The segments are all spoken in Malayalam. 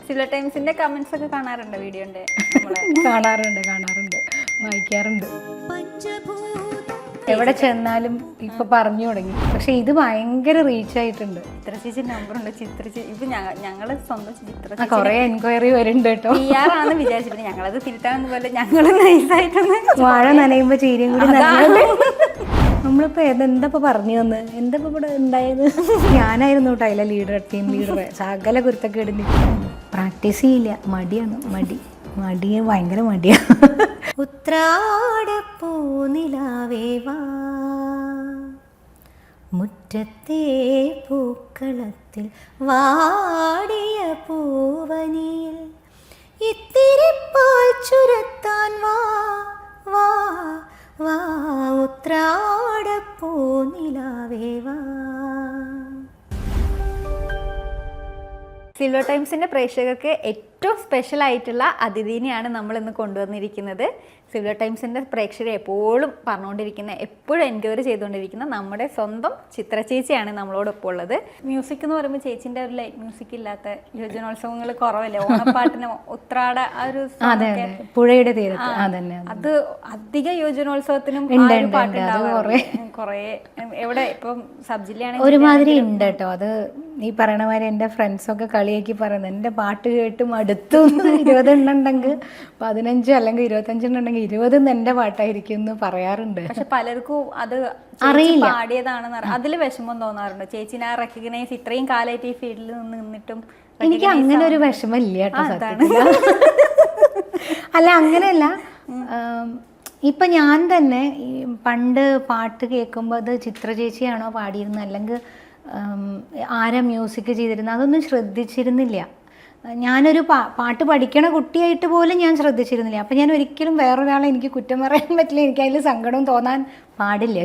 സിൽവർ ടൈംസിന്റെ കമന്റ്സ് ഒക്കെ കാണാറുണ്ട് വീഡിയോന്റെ? കാണാറുണ്ട്, വായിക്കാറുണ്ട്. എവിടെ ചെന്നാലും ഇപ്പൊ പറഞ്ഞു തുടങ്ങി. പക്ഷെ ഇത് ഭയങ്കര റീച്ച് ആയിട്ടുണ്ട്. ചിത്ര ചേച്ചി നമ്പറുണ്ട്. ചിത്ര ചേച്ചി ഇപ്പൊ ഞങ്ങള് സ്വന്തം ചിത്ര കൊറേ എൻക്വയറി വരുന്നുണ്ട് കേട്ടോ. ആണെന്ന് വിചാരിച്ചിട്ട് ഞങ്ങളത് തിരുത്താന്ന് പോലെ ഞങ്ങള് നൈസായിട്ടൊന്ന് വാഴ നനയുമ്പോ ചീരയും കൂടി നമ്മളിപ്പോ എന്താ പറഞ്ഞു വന്ന് എന്താ ഇവിടെ ഉണ്ടായത്? ഞാനായിരുന്നു കേട്ടോ അതിലെ ലീഡർ, ടീം ലീഡർ. സകല കുരുത്തക്കേടിന് പ്രാക്ടീസ് ചെയ്യില്ല, മടിയാണ്. മടി ഭയങ്കര മടിയാ. ഉത്രാടപ്പൂനിലാവേവാ മുറ്റത്തെ പൂക്കളത്തിൽ വാടിയ പൂവനിയിൽ ഇത്തിരി പാൽ ചുരത്താൻ വാ വാ വാ ഉത്രാടപ്പൂനിലാവേവാ. സിൽവർ ടൈംസിന്റെ പ്രേക്ഷകർക്ക് ഏറ്റവും സ്പെഷ്യൽ ആയിട്ടുള്ള അതിഥിനെയാണ് നമ്മൾ ഇന്ന് കൊണ്ടുവന്നിരിക്കുന്നത്. സിൽവർ ടൈംസിന്റെ പ്രേക്ഷകരെ എപ്പോഴും പറഞ്ഞുകൊണ്ടിരിക്കുന്ന, എപ്പോഴും എൻക്വയറി ചെയ്തുകൊണ്ടിരിക്കുന്ന നമ്മുടെ സ്വന്തം ചിത്ര ചേച്ചിയാണ് നമ്മളോടൊപ്പം ഉള്ളത്. മ്യൂസിക് എന്ന് പറയുമ്പോൾ ചേച്ചിന്റെ ഒരു ലൈറ്റ് മ്യൂസിക് ഇല്ലാത്ത യുവജനോത്സവങ്ങൾ കുറവല്ലേ? ഓണപ്പാട്ടിന് ഉത്രാട ആ ഒരു പുഴയുടെ തീരത്ത് അത് അധിക യുവജനോത്സവത്തിനും കൊറേ എവിടെ ഇപ്പം സബ് ജില്ലയാണെങ്കിൽ ഒരുമാതിരി ഉണ്ട് കേട്ടോ. അത് ഈ പറയണ മാതിരി എൻ്റെ ഫ്രണ്ട്സൊക്കെ കളിയാക്കി പറയുന്നത്, എൻ്റെ പാട്ട് കേട്ട് മടുത്തു. 20 എണ്ണുണ്ടെങ്കിൽ 15 അല്ലെങ്കിൽ 25 എണ്ണുണ്ടെങ്കിൽ 20 എൻ്റെ പാട്ടായിരിക്കും എന്ന് പറയാറുണ്ട്. പക്ഷെ പലർക്കും അത് അറിയില്ല, പാടിയതാണെന്ന്. അതിൽ വിഷമം തോന്നാറുണ്ട് ചേച്ചിനെ റെക്കഗ്നൈസ് ഇത്രയും കാലമായിട്ട് ഈ ഫീൽഡിൽ നിന്നിട്ടും? എനിക്ക് അങ്ങനെ ഒരു വിഷമം ഇല്ല കേട്ടോ സത്യത്തില്. അല്ല അങ്ങനെയല്ല, ഇപ്പൊ ഞാൻ തന്നെ പണ്ട് പാട്ട് കേൾക്കുമ്പോൾ അത് ചിത്ര ചേച്ചിയാണോ പാടിയിരുന്നത് അല്ലെങ്കിൽ ആരാ മ്യൂസിക് ചെയ്തിരുന്നത് അതൊന്നും ശ്രദ്ധിച്ചിരുന്നില്ല. ഞാനൊരു പാട്ട് പഠിക്കണ കുട്ടിയായിട്ട് പോലും ഞാൻ ശ്രദ്ധിച്ചിരുന്നില്ല. അപ്പം ഞാൻ ഒരിക്കലും വേറൊരാളെ എനിക്ക് കുറ്റം പറയാൻ പറ്റില്ല, എനിക്ക് അതിൽ സങ്കടം തോന്നാൻ പാടില്ല.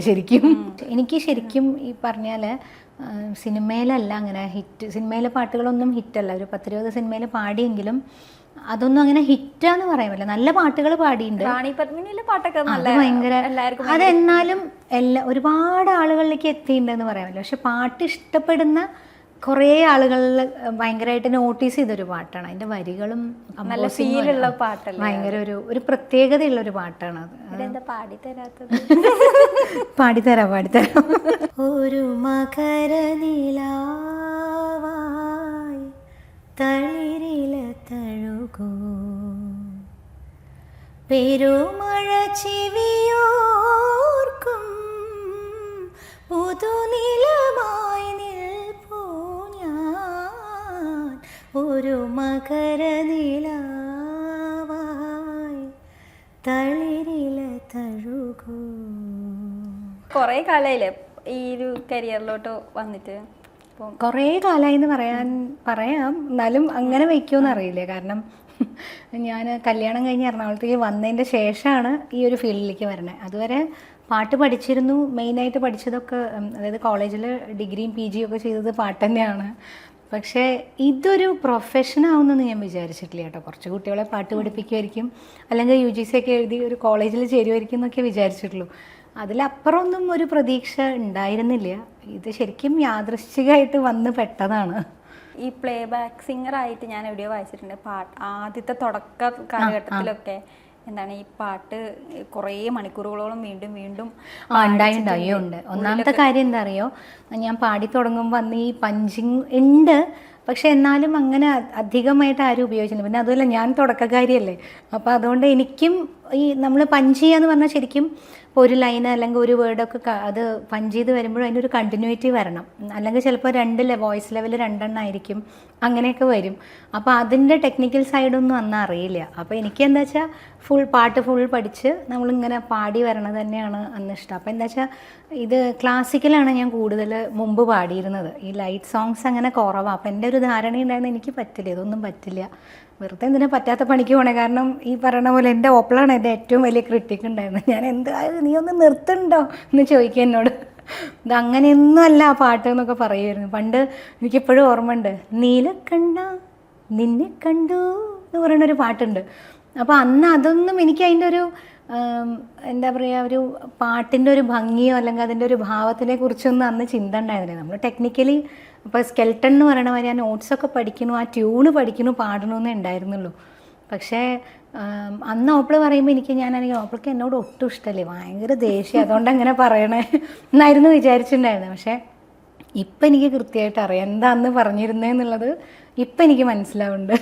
എനിക്ക് ശരിക്കും ഈ പറഞ്ഞാൽ സിനിമയിലല്ല അങ്ങനെ ഹിറ്റ്, സിനിമയിലെ പാട്ടുകളൊന്നും ഹിറ്റല്ല. ഒരു 10-20 സിനിമയിൽ പാടിയെങ്കിലും അതൊന്നും അങ്ങനെ ഹിറ്റാന്ന് പറയാൻ പറ്റില്ല. നല്ല പാട്ടുകൾ പാടിയിട്ടുണ്ട്, ഭയങ്കര. അതെന്നാലും ഒരുപാട് ആളുകളിലേക്ക് എത്തിയിട്ടുണ്ടെന്ന് പറയാൻ പറ്റില്ല. പക്ഷെ പാട്ട് ഇഷ്ടപ്പെടുന്ന കുറേ ആളുകളിൽ ഭയങ്കരമായിട്ട് നോട്ടീസ് ചെയ്തൊരു പാട്ടാണ്. അതിൻ്റെ വരികളും നല്ല ഫീലുള്ള പാട്ടല്ല, ഭയങ്കര ഒരു പ്രത്യേകതയുള്ളൊരു പാട്ടാണ് അത്. പാടിത്തരാം. ഒരു മകരനിലാവായി തളിരില തഴുകൂ പെരുമഴ ചെവിയോർക്കും പുതുനിലമായി നിൽപ്പൂ ഞാൻ. ഒരു മകരനിലാവായി തളിരില തഴുകൂ. കുറേ കാലമായില്ലേ ഈ ഒരു കരിയറിലോട്ട് വന്നിട്ട്? കുറേ കാലമായി എന്ന് പറയാം, എന്നാലും അങ്ങനെ വയ്ക്കുമെന്ന് അറിയില്ല. കാരണം ഞാൻ കല്യാണം കഴിഞ്ഞ് എറണാകുളത്തേക്ക് വന്നതിൻ്റെ ശേഷമാണ് ഈ ഒരു ഫീൽഡിലേക്ക് വരണത്. അതുവരെ പാട്ട് പഠിച്ചിരുന്നു. മെയിനായിട്ട് പഠിച്ചതൊക്കെ, അതായത് കോളേജിൽ ഡിഗ്രിയും PG ഒക്കെ ചെയ്തത് പാട്ട് തന്നെയാണ്. പക്ഷേ ഇതൊരു പ്രൊഫഷനാവുമെന്ന് ഞാൻ വിചാരിച്ചിട്ടില്ല കേട്ടോ. കുറച്ച് കുട്ടികളെ പാട്ട് പഠിപ്പിക്കുമായിരിക്കും, അല്ലെങ്കിൽ UGC ഒക്കെ എഴുതി ഒരു കോളേജിൽ ചേരുമായിരിക്കും എന്നൊക്കെ വിചാരിച്ചിട്ടുള്ളൂ. അതിലപ്പുറമൊന്നും ഒരു പ്രതീക്ഷ ഉണ്ടായിരുന്നില്ല. ഇത് ശരിക്കും യാദൃശ്ചികമായിട്ട് വന്ന് പെട്ടതാണ്. ഈ പ്ലേ ബാക്ക് സിംഗറായിട്ട് ഞാൻ എവിടെയോ വായിച്ചിട്ടുണ്ട്, ആദ്യത്തെ തുടക്ക കാലഘട്ടത്തിലൊക്കെ എന്താണ് ഈ പാട്ട് കുറേ മണിക്കൂറുകളോളം വീണ്ടും ഉണ്ടായിട്ടുണ്ട്. ഒന്നാമത്തെ കാര്യം എന്താ അറിയോ, ഞാൻ പാടി തുടങ്ങുമ്പോൾ അന്ന് ഈ പഞ്ചിങ് ഉണ്ട്, പക്ഷെ എന്നാലും അങ്ങനെ അധികമായിട്ട് ആരും ഉപയോഗിച്ചില്ല. പിന്നെ അതുമല്ല ഞാൻ തുടക്കക്കാരിയല്ലേ, അപ്പോൾ അതുകൊണ്ട് എനിക്കും ഈ നമ്മൾ പഞ്ച് ചെയ്യാന്ന് പറഞ്ഞാൽ ശരിക്കും ഇപ്പോൾ ഒരു ലൈന് അല്ലെങ്കിൽ ഒരു വേർഡൊക്കെ അത് പഞ്ച് ചെയ്ത് വരുമ്പോഴും അതിൻ്റെ ഒരു കണ്ടിന്യൂറ്റി വരണം. അല്ലെങ്കിൽ ചിലപ്പോൾ വോയിസ് ലെവൽ 2 എണ്ണമായിരിക്കും, അങ്ങനെയൊക്കെ വരും. അപ്പോൾ അതിൻ്റെ ടെക്നിക്കൽ സൈഡൊന്നും അന്ന് അറിയില്ല. അപ്പോൾ എനിക്ക് എന്താ വെച്ചാൽ പാട്ട് ഫുൾ പഠിച്ച് നമ്മളിങ്ങനെ പാടി വരണത് തന്നെയാണ് അന്ന് ഇഷ്ടം. അപ്പോൾ എന്താ വെച്ചാൽ ഇത് ക്ലാസിക്കലാണ് ഞാൻ കൂടുതൽ മുമ്പ് പാടിയിരുന്നത്. ഈ ലൈറ്റ് സോങ്സ് അങ്ങനെ കുറവാണ്. അപ്പോൾ എൻ്റെ ഒരു ധാരണ ഉണ്ടായിരുന്നു എനിക്ക് പറ്റില്ല, ഇതൊന്നും പറ്റില്ല, വെറുതെ എന്തിനാ പറ്റാത്ത പണിക്ക് പോണേ. കാരണം ഈ പറയണ പോലെ എൻ്റെ ഓപ്പളാണ് എൻ്റെ ഏറ്റവും വലിയ ക്രിട്ടിക് ഉണ്ടായിരുന്നത്. ഞാൻ നീ ഒന്ന് നിർത്തുന്നുണ്ടോ എന്ന് ചോദിക്കുക എന്നോട്. ഇത് അങ്ങനെയൊന്നും അല്ല ആ പാട്ട് എന്നൊക്കെ പറയുമായിരുന്നു പണ്ട്. എനിക്കെപ്പോഴും ഓർമ്മയുണ്ട്, നീലക്കണ്ട നിന്നെ കണ്ടു എന്ന് പറയുന്നൊരു പാട്ടുണ്ട്. അപ്പോൾ അന്ന് അതൊന്നും എനിക്ക് അതിൻ്റെ ഒരു എന്താ പറയുക, ഒരു പാട്ടിൻ്റെ ഒരു ഭംഗിയോ അല്ലെങ്കിൽ അതിൻ്റെ ഒരു ഭാവത്തിനെ കുറിച്ചൊന്നും അന്ന് ചിന്ത ഉണ്ടായിരുന്നില്ല. നമ്മൾ ടെക്നിക്കലി ഇപ്പോൾ സ്കെൽട്ടൺ എന്ന് പറയണ മാതിരി ആ നോട്ട്സൊക്കെ പഠിക്കണു, ആ ട്യൂണ് പഠിക്കണു, പാടണമെന്നേ ഉണ്ടായിരുന്നുള്ളൂ. പക്ഷേ അന്ന് ഓപ്പിൾ പറയുമ്പോൾ ഞാനാണെങ്കിൽ ഓപ്പിൾക്ക് എന്നോട് ഒട്ടും ഇഷ്ടമല്ലേ, ഭയങ്കര ദേഷ്യം, അതുകൊണ്ട് അങ്ങനെ പറയണേ എന്നായിരുന്നു വിചാരിച്ചിട്ടുണ്ടായിരുന്നത്. പക്ഷേ ഇപ്പം എനിക്ക് കൃത്യമായിട്ട് അറിയാം എന്താ അന്ന് പറഞ്ഞിരുന്നേന്നുള്ളത് ഇപ്പം എനിക്ക് മനസ്സിലാവുന്നുണ്ട്.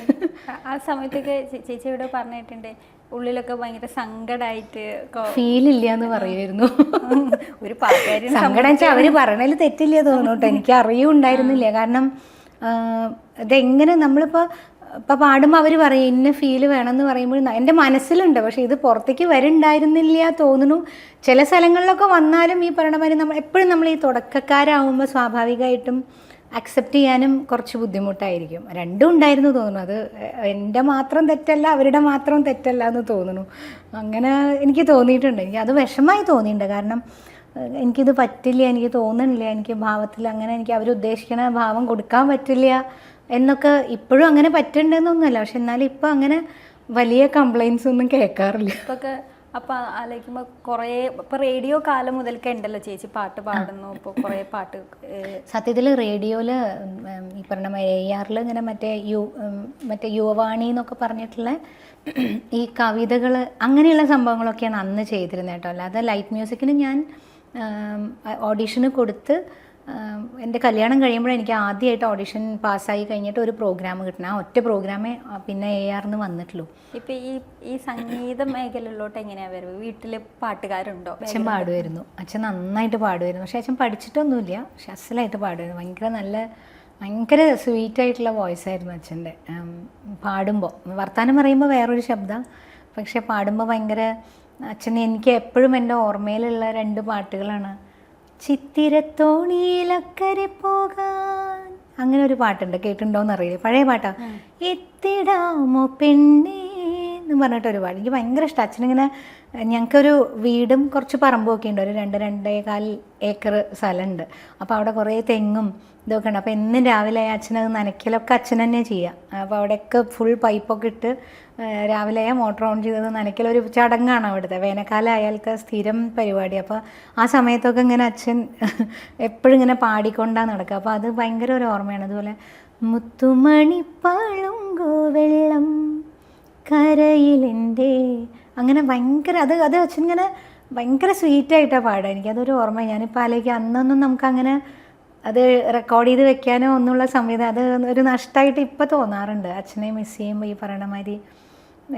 ആ സമയത്തൊക്കെ ചേച്ചി ഇവിടെ പറഞ്ഞിട്ടുണ്ട് ഉള്ളിലൊക്കെ ഭയങ്കര സങ്കടമായിട്ട് ഫീൽ ഇല്ല എന്ന് പറയുമായിരുന്നു. ഒരു പാട്ടുകാരി സങ്കടം വെച്ചാൽ അവർ പറയണതിൽ തെറ്റില്ല തോന്നുന്നു. എനിക്ക് അറിയുണ്ടായിരുന്നില്ല. കാരണം ഇതെങ്ങനെ നമ്മളിപ്പോൾ പാടുമ്പോൾ അവർ പറയും ഇന്ന ഫീല് വേണമെന്ന് പറയുമ്പോൾ എൻ്റെ മനസ്സിലുണ്ട്, പക്ഷേ ഇത് പുറത്തേക്ക് വരുന്നുണ്ടായിരുന്നില്ല തോന്നുന്നു. ചില സ്ഥലങ്ങളിലൊക്കെ വന്നാലും ഈ പറയണ മാതിരി എപ്പോഴും നമ്മൾ ഈ തുടക്കക്കാരാകുമ്പോൾ സ്വാഭാവികമായിട്ടും അക്സെപ്റ്റ് ചെയ്യാനും കുറച്ച് ബുദ്ധിമുട്ടായിരിക്കും. രണ്ടും ഉണ്ടായിരുന്നു തോന്നുന്നു. അത് എൻ്റെ മാത്രം തെറ്റല്ല, അവരുടെ മാത്രം തെറ്റല്ല എന്ന് തോന്നുന്നു. അങ്ങനെ എനിക്ക് തോന്നിയിട്ടുണ്ട്. എനിക്ക് അത് വിഷമമായി തോന്നിയിട്ടുണ്ട്. കാരണം എനിക്കിത് പറ്റില്ല, എനിക്ക് തോന്നുന്നില്ല, എനിക്ക് ഭാവത്തിൽ അങ്ങനെ എനിക്ക് അവരുദ്ദേശിക്കുന്ന ഭാവം കൊടുക്കാൻ പറ്റില്ല എന്നൊക്കെ. ഇപ്പോഴും അങ്ങനെ പറ്റുന്നുണ്ടെന്നൊന്നുമല്ല, പക്ഷെ എന്നാലും ഇപ്പം അങ്ങനെ വലിയ കംപ്ലയിൻസ് ഒന്നും കേൾക്കാറില്ല. ഇപ്പൊക്കെ അപ്പം ആലോചിക്കുമ്പോൾ കുറേ ഇപ്പം റേഡിയോ കാലം മുതൽക്കേ ഉണ്ടല്ലോ ചേച്ചി പാട്ട് പാടുന്നു. ഇപ്പോൾ കുറേ പാട്ട് സത്യത്തിൽ റേഡിയോയിൽ ഈ പറഞ്ഞ AR ഇങ്ങനെ മറ്റേ യുവവാണി എന്നൊക്കെ പറഞ്ഞിട്ടുള്ള ഈ കവിതകൾ അങ്ങനെയുള്ള സംഭവങ്ങളൊക്കെയാണ് അന്ന് ചെയ്തിരുന്നത് കേട്ടോ. അല്ലാതെ ലൈറ്റ് മ്യൂസിക്കിന് ഞാൻ ഓഡീഷന് കൊടുത്ത് എൻ്റെ കല്യാണം കഴിയുമ്പോൾ എനിക്ക് ആദ്യമായിട്ട് ഓഡിഷൻ പാസ്സായി കഴിഞ്ഞിട്ട് ഒരു പ്രോഗ്രാം കിട്ടണം. ആ ഒറ്റ പ്രോഗ്രാമേ പിന്നെ ARന്ന് വന്നിട്ടുള്ളൂ. ഇപ്പം ഈ സംഗീത മേഖലയിലോട്ട് എങ്ങനെയാണ് വരുന്നത്? വീട്ടിൽ പാട്ടുകാരുണ്ടോ? അച്ഛൻ പാടുമായിരുന്നു. അച്ഛൻ നന്നായിട്ട് പാടുമായിരുന്നു. പക്ഷേ അച്ഛൻ പഠിച്ചിട്ടൊന്നുമില്ല, പക്ഷെ അസലായിട്ട് പാടുമായിരുന്നു. ഭയങ്കര സ്വീറ്റായിട്ടുള്ള വോയിസ് ആയിരുന്നു അച്ഛൻ്റെ. പാടുമ്പോൾ വർത്താനം പറയുമ്പോൾ വേറൊരു ശബ്ദം, പക്ഷെ പാടുമ്പോൾ ഭയങ്കര എനിക്ക് എപ്പോഴും എൻ്റെ ഓർമ്മയിലുള്ള 2 പാട്ടുകളാണ്. ചിത്തിരത്തോണിയിലക്കരെ പോകാൻ, അങ്ങനെ ഒരു പാട്ടുണ്ട്, കേട്ടിട്ടുണ്ടോയെന്ന് അറിയില്ല, പഴയ പാട്ടാ. എത്തിടാമോ പെണ്ണേ എന്ന് പറഞ്ഞിട്ടൊരു പാട്ട് എനിക്ക് ഭയങ്കര ഇഷ്ടം. അച്ഛനിങ്ങനെ ഞങ്ങൾക്കൊരു വീടും കുറച്ച് പറമ്പും ഒക്കെ ഉണ്ട്, ഒരു 2-2.25 ഏക്കർ സ്ഥലമുണ്ട്. അപ്പോൾ അവിടെ കുറേ തെങ്ങും ഇതൊക്കെ ഉണ്ട്. അപ്പോൾ എന്നും രാവിലെ അച്ഛനത് നനയ്ക്കലൊക്കെ അച്ഛൻ തന്നെ ചെയ്യുക. അപ്പോൾ അവിടെയൊക്കെ ഫുൾ പൈപ്പൊക്കെ ഇട്ട് രാവിലെ മോട്ടർ ഓൺ ചെയ്തത് നനയ്ക്കലൊരു ചടങ്ങാണ് അവിടുത്തെ. വേനൽക്കാലം അയാൾക്ക് സ്ഥിരം പരിപാടി. അപ്പോൾ ആ സമയത്തൊക്കെ ഇങ്ങനെ അച്ഛൻ എപ്പോഴും ഇങ്ങനെ പാടിക്കൊണ്ടാണ് നടക്കുക. അപ്പോൾ അത് ഭയങ്കര ഒരു ഓർമ്മയാണ്. അതുപോലെ മുത്തുമണിപ്പാളുങ്കോ വെള്ളം കരയിലെൻ്റെ, അങ്ങനെ ഭയങ്കര അത് അച്ഛൻ ഇങ്ങനെ ഭയങ്കര സ്വീറ്റായിട്ടാണ് പാടുക. എനിക്കതൊരു ഓർമ്മ. ഞാനിപ്പോൾ ആലോചിക്കുക, അന്നൊന്നും നമുക്കങ്ങനെ അത് റെക്കോർഡ് ചെയ്ത് വെക്കാനോ ഒന്നുള്ള സംവിധാനം, അത് ഒരു നഷ്ടമായിട്ട് ഇപ്പോൾ തോന്നാറുണ്ട്. അച്ഛനെ മിസ് ചെയ്യുമ്പോൾ ഈ പറയണ മാതിരി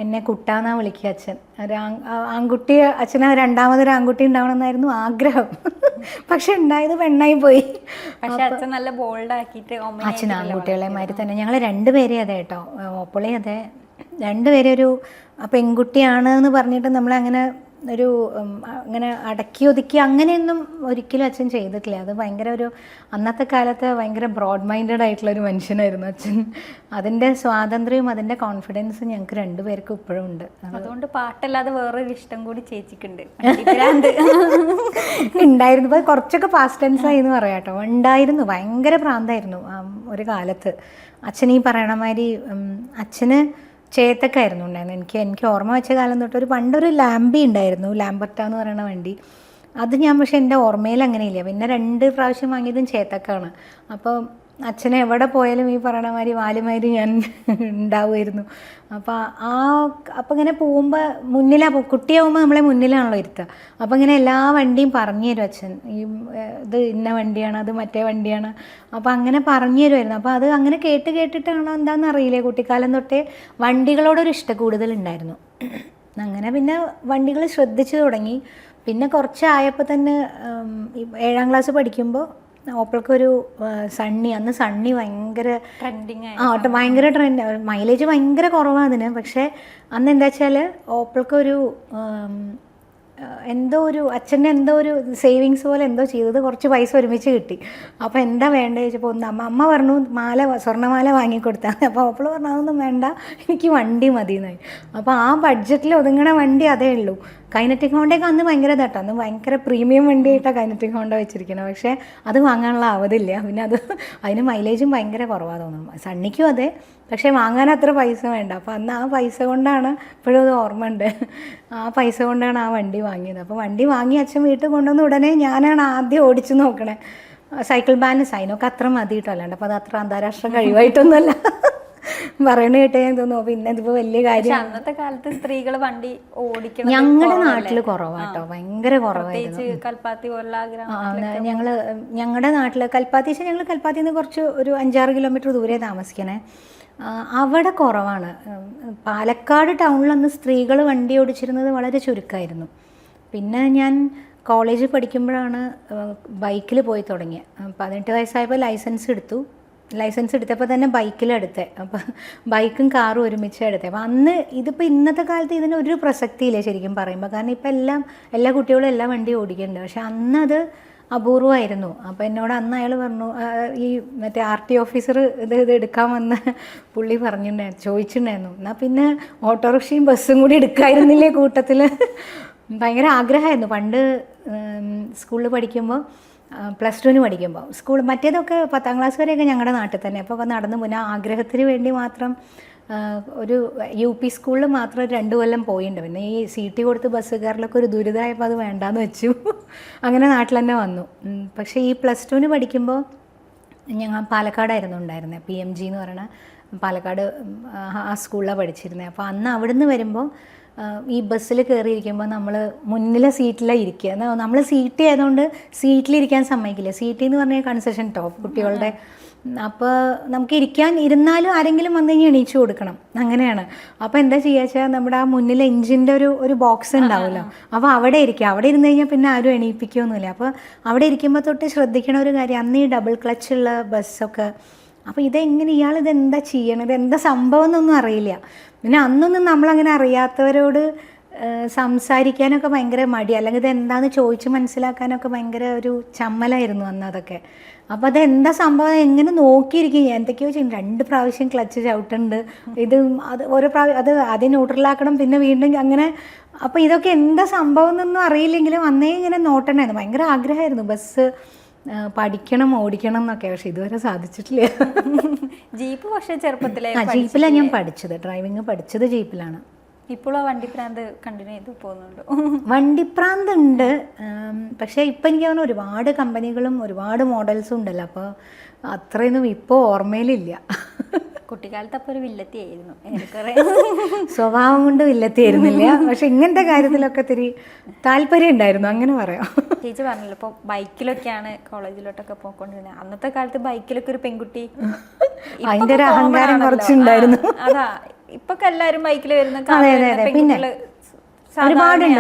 എന്നെ കുട്ടാന്നാ വിളിക്കുക അച്ഛൻ. ആൺകുട്ടി, അച്ഛന് രണ്ടാമതൊരു ആൺകുട്ടി ഉണ്ടാവണമെന്നായിരുന്നു ആഗ്രഹം. പക്ഷെ ഉണ്ടായത് പെണ്ണായി പോയി. പക്ഷെ അച്ഛൻ നല്ല ബോൾഡ് ആക്കിയിട്ട് അച്ഛൻ ആൺകുട്ടികളെ മാതിരി തന്നെ. ഞങ്ങൾ 2 പേരെ അതെ കേട്ടോ, ഓപ്പളി അതെ, 2 പേരെ ഒരു പെൺകുട്ടിയാണ് എന്ന് പറഞ്ഞിട്ട് നമ്മളങ്ങനെ അങ്ങനെ അടക്കി ഒതുക്കി അങ്ങനെയൊന്നും ഒരിക്കലും അച്ഛൻ ചെയ്തിട്ടില്ല. അത് ഭയങ്കര അന്നത്തെ കാലത്ത് ഭയങ്കര ബ്രോഡ് മൈൻഡഡ് ആയിട്ടുള്ളൊരു മനുഷ്യനായിരുന്നു അച്ഛൻ. അതിൻ്റെ സ്വാതന്ത്ര്യവും അതിൻ്റെ കോൺഫിഡൻസും ഞങ്ങൾക്ക് 2 പേർക്കും ഇപ്പോഴും ഉണ്ട്. അതുകൊണ്ട് പാട്ടല്ലാതെ വേറൊരു ഇഷ്ടം കൂടി ചേച്ചിക്കുണ്ട്. ഉണ്ടായിരുന്നു. ഇപ്പോൾ കുറച്ചൊക്കെ പാസ്റ്റ് ടെൻസായി എന്ന് പറയാം കേട്ടോ. ഉണ്ടായിരുന്നു, ഭയങ്കര പ്രാന്തായിരുന്നു ഒരു കാലത്ത്. അച്ഛൻ ഈ പറയണ മാതിരി അച്ഛന് ചേത്തക്കായിരുന്നു ഉണ്ടായിരുന്നു. എനിക്ക് ഓർമ്മ വെച്ച കാലം തൊട്ട് പണ്ടൊരു ലാംബി ഉണ്ടായിരുന്നു, ലാംബർട്ട എന്ന് പറയുന്ന വണ്ടി. അത് ഞാൻ പക്ഷേ എൻ്റെ ഓർമ്മയിൽ അങ്ങനെയില്ല. പിന്നെ 2 പ്രാവശ്യം വാങ്ങിയതും ചേത്തക്കാണ്. അപ്പോൾ അച്ഛനെ എവിടെ പോയാലും ഈ പറയണ മാതിരി വാലുമാതിരി ഞാൻ ഉണ്ടാവുമായിരുന്നു. അപ്പോൾ ഇങ്ങനെ പോകുമ്പോൾ കുട്ടിയാവുമ്പോൾ നമ്മളെ മുന്നിലാണല്ലോ ഇരുത്തുക. അപ്പോൾ ഇങ്ങനെ എല്ലാ വണ്ടിയും പറഞ്ഞു തരും അച്ഛൻ. ഇത് ഇന്ന വണ്ടിയാണ്, അത് മറ്റേ വണ്ടിയാണ്. അപ്പോൾ അങ്ങനെ പറഞ്ഞു തരുമായിരുന്നു. അപ്പോൾ അത് അങ്ങനെ കേട്ടിട്ടാണോ എന്താണെന്ന് അറിയില്ലേ, കുട്ടിക്കാലം തൊട്ടേ വണ്ടികളോടൊരു ഇഷ്ടം കൂടുതലുണ്ടായിരുന്നു. അങ്ങനെ പിന്നെ വണ്ടികൾ ശ്രദ്ധിച്ചു തുടങ്ങി. പിന്നെ കുറച്ചായപ്പോൾ തന്നെ 7ാം ക്ലാസ് പഠിക്കുമ്പോൾ ഓപ്പിൾക്കൊരു അന്ന് സണ്ണി ഭയങ്കര ട്രെൻഡിങ്, ഭയങ്കര ട്രെൻഡ്. മൈലേജ് ഭയങ്കര കുറവാണ് അതിന്. പക്ഷേ അന്ന് എന്താ വെച്ചാൽ ഓപ്പിൾക്കൊരു അച്ഛൻ്റെ എന്തോ ഒരു സേവിങ്സ് പോലെ എന്തോ ചെയ്തത്, കുറച്ച് പൈസ ഒരുമിച്ച് കിട്ടി. അപ്പോൾ എന്താ വേണ്ടത് ചോദിച്ചപ്പോൾ അമ്മ പറഞ്ഞു സ്വർണ്ണമാല വാങ്ങിക്കൊടുത്താൽ. അപ്പോൾ ഓപ്പിൾ പറഞ്ഞു അതൊന്നും വേണ്ട, എനിക്ക് വണ്ടി മതി എന്നായി. അപ്പോൾ ആ ബഡ്ജറ്റിൽ ഒതുങ്ങണ വണ്ടി അതേ ഉള്ളൂ. കൈനറ്റിക് ഹോണ്ടയൊക്കെ അന്ന് ഭയങ്കര തട്ടാണ്. അന്ന് ഭയങ്കര പ്രീമിയം വണ്ടിയായിട്ടാണ് കൈനറ്റിക് ഹോണ്ട വെച്ചിരിക്കുന്നത്. പക്ഷേ അത് വാങ്ങാനുള്ള ആവതില്ല. പിന്നെ അതിന് മൈലേജും ഭയങ്കര കുറവാണ് തോന്നുന്നു. സണ്ണിക്കും അതെ, പക്ഷേ വാങ്ങാൻ അത്ര പൈസ വേണ്ട. അപ്പോൾ അന്ന് ആ പൈസ കൊണ്ടാണ്, ഇപ്പോഴും അത് ഓർമ്മ ഉണ്ട്, ആ പൈസ കൊണ്ടാണ് ആ വണ്ടി വാങ്ങിയത്. അപ്പോൾ വണ്ടി വാങ്ങി അച്ഛൻ വീട്ടിൽ കൊണ്ടുവന്ന് ഉടനെ ഞാനാണ് ആദ്യം ഓടിച്ച് നോക്കണേ. സൈക്കിൾ ബാലൻസ് അതിനൊക്കെ അത്ര മതി കേട്ടോ, അല്ലാണ്ട് അപ്പോൾ അത് അത്ര അന്താരാഷ്ട്ര കഴിവായിട്ടൊന്നുമല്ല പറയണ കേട്ടേ ഞാൻ തോന്നുന്നു. പിന്നെ ഇതിപ്പോൾ വലിയ കാര്യം. അന്നത്തെ കാലത്ത് സ്ത്രീകൾ വണ്ടി ഓടിക്കണം ഞങ്ങളുടെ നാട്ടിൽ കുറവാട്ടോ, ഭയങ്കര കുറവായിരുന്നു. കൽപ്പാത്തി പോലുള്ള ഞങ്ങളുടെ നാട്ടിൽ കൽപ്പാത്തി, ഞങ്ങൾ കൽപ്പാത്തിയിൽ നിന്ന് കുറച്ച് ഒരു 5-6 കിലോമീറ്റർ ദൂരെ താമസിക്കണേ. അവിടെ കുറവാണ്. പാലക്കാട് ടൗണിലൊന്ന് സ്ത്രീകൾ വണ്ടി ഓടിച്ചിരുന്നത് വളരെ ചുരുക്കമായിരുന്നു. പിന്നെ ഞാൻ കോളേജിൽ പഠിക്കുമ്പോഴാണ് ബൈക്കിൽ പോയി തുടങ്ങിയത്. 18 വയസ്സായപ്പോൾ ലൈസൻസ് എടുത്തപ്പോൾ തന്നെ ബൈക്കിലെടുത്തേ. അപ്പോൾ ബൈക്കും കാറും ഒരുമിച്ച് എടുത്തേ. അപ്പോൾ അന്ന് ഇതിപ്പോൾ ഇന്നത്തെ കാലത്ത് ഇതിനൊരു പ്രസക്തിയില്ല ശരിക്കും പറയുമ്പോൾ. കാരണം ഇപ്പോൾ എല്ലാ കുട്ടികളും എല്ലാ വണ്ടി ഓടിക്കുന്നുണ്ട്. പക്ഷെ അന്നത് അപൂർവമായിരുന്നു. അപ്പോൾ എന്നോട് അന്ന് അയാൾ പറഞ്ഞു, ഈ മറ്റേ RT ഓഫീസർ ഇത് എടുക്കാൻ വന്ന് പുള്ളി ചോദിച്ചിട്ടുണ്ടായിരുന്നു, എന്നാൽ പിന്നെ ഓട്ടോറിക്ഷയും ബസ്സും കൂടി എടുക്കായിരുന്നില്ലേ കൂട്ടത്തിൽ. ഭയങ്കര ആഗ്രഹമായിരുന്നു പണ്ട് സ്കൂളിൽ പഠിക്കുമ്പോൾ, +2 പഠിക്കുമ്പോൾ. മറ്റേതൊക്കെ 10ാം ക്ലാസ് വരെയൊക്കെ ഞങ്ങളുടെ നാട്ടിൽ തന്നെ. അപ്പോൾ നടന്നു പോയി. ആ ആഗ്രഹത്തിന് വേണ്ടി മാത്രം ഒരു UP സ്കൂളിൽ മാത്രം 2 കൊല്ലം പോയിട്ടുണ്ട്. പിന്നെ ഈ CT കൊടുത്ത് ബസ് കയറലൊക്കെ ഒരു ദുരിതമായപ്പോൾ അത് വേണ്ടാന്ന് വെച്ചു. അങ്ങനെ നാട്ടിൽ തന്നെ വന്നു. പക്ഷേ ഈ +2 പഠിക്കുമ്പോൾ ഞങ്ങൾ പാലക്കാടായിരുന്നു ഉണ്ടായിരുന്നത്. PMG എന്ന് പറയുന്ന പാലക്കാട് ആ സ്കൂളിലാണ് പഠിച്ചിരുന്നത്. അപ്പോൾ അന്ന് അവിടുന്ന് വരുമ്പോൾ ഈ ബസ്സിൽ കയറിയിരിക്കുമ്പോൾ നമ്മൾ മുന്നിലെ സീറ്റിലാണ് ഇരിക്കുക. നമ്മൾ സീറ്റ് ആയതുകൊണ്ട് സീറ്റിലിരിക്കാൻ സമ്മതിക്കില്ല. സീറ്റ് എന്ന് പറഞ്ഞാൽ കൺസെഷൻ ടോപ്പ് കുട്ടികളുടെ. അപ്പോൾ നമുക്ക് ഇരുന്നാലും ആരെങ്കിലും വന്നു കഴിഞ്ഞാൽ എണീച്ചു കൊടുക്കണം, അങ്ങനെയാണ്. അപ്പോൾ എന്താ ചെയ്യുക വെച്ചാൽ നമ്മുടെ ആ മുന്നിൽ എഞ്ചിൻ്റെ ഒരു ബോക്സ് ഉണ്ടാവുമല്ലോ, അപ്പോൾ അവിടെ ഇരിക്കുക. അവിടെ ഇരുന്ന് കഴിഞ്ഞാൽ പിന്നെ ആരും എണീപ്പിക്കുകയൊന്നുമില്ല. അപ്പോൾ അവിടെ ഇരിക്കുമ്പോൾ തൊട്ട് ശ്രദ്ധിക്കണ ഒരു കാര്യം, അന്ന് ഈ ഡബിൾ ക്ലച്ചുള്ള ബസ്സൊക്കെ. അപ്പോൾ ഇതെന്താ ചെയ്യണം, ഇതെന്താ സംഭവം എന്നൊന്നും അറിയില്ല. പിന്നെ അന്നൊന്നും നമ്മളങ്ങനെ അറിയാത്തവരോട് സംസാരിക്കാനൊക്കെ ഭയങ്കര മടി, അല്ലെങ്കിൽ ഇതെന്താന്ന് ചോദിച്ച് മനസ്സിലാക്കാനൊക്കെ ഭയങ്കര ഒരു ചമ്മലായിരുന്നു അന്ന് അതൊക്കെ. അപ്പോൾ അതെന്താ സംഭവം എങ്ങനെ നോക്കിയിരിക്കും. എന്തൊക്കെയോ ചെയ്യും. 2 പ്രാവശ്യം ക്ലച്ച് ചവിട്ടുണ്ട്, അത് ഓരോ അത് ആദ്യം ന്യൂട്രലാക്കണം, പിന്നെ വീണ്ടും അങ്ങനെ. അപ്പോൾ ഇതൊക്കെ എന്താ സംഭവം എന്നൊന്നും അറിയില്ലെങ്കിലും അന്നേ ഇങ്ങനെ നോട്ടണമായിരുന്നു. ഭയങ്കര ആഗ്രഹമായിരുന്നു ബസ് പഠിക്കണം, ഓടിക്കണം എന്നൊക്കെ. പക്ഷെ ഇതുവരെ സാധിച്ചിട്ടില്ല. ജീപ്പ് പക്ഷേ ചെറുപ്പത്തിലേ ജീപ്പിലാണ് ഞാൻ പഠിച്ചത്. ഡ്രൈവിങ് പഠിച്ചത് ജീപ്പിലാണ്. ഇപ്പോഴും ആ വണ്ടിപ്രാന്ത് കണ്ടിന്യൂ ചെയ്ത് പോകുന്നുണ്ട്? വണ്ടിപ്രാന്ത് ഉണ്ട്. പക്ഷേ ഇപ്പം എനിക്ക് തോന്നുന്നു ഒരുപാട് കമ്പനികളും ഒരുപാട് മോഡൽസും ഉണ്ടല്ലോ. അപ്പോൾ അത്രയൊന്നും ഇപ്പോൾ ഓർമ്മയിലില്ല. കുട്ടിക്കാലത്ത് അപ്പോൾ ഒരു വില്ലത്തിയായിരുന്നു. സ്വഭാവം കൊണ്ട് വില്ലത്തിയായിരുന്നില്ല, പക്ഷെ ഇങ്ങനത്തെ കാര്യത്തിലൊക്കെ ഇത്തിരി താല്പര്യം ഉണ്ടായിരുന്നു, അങ്ങനെ പറയാം. ചേച്ചി പറഞ്ഞല്ലോ ഇപ്പോൾ ബൈക്കിലൊക്കെയാണ് കോളേജിലോട്ടൊക്കെ പോയിക്കൊണ്ടിരുന്നത്. അന്നത്തെ കാലത്ത് ബൈക്കിലൊക്കെ ഒരു പെൺകുട്ടി, അതിൻ്റെ ഒരു അഹങ്കാരം കുറച്ചുണ്ടായിരുന്നു. അതാ ഇപ്പൊക്കെ എല്ലാവരും ബൈക്കിൽ വരുന്ന പിന്നെ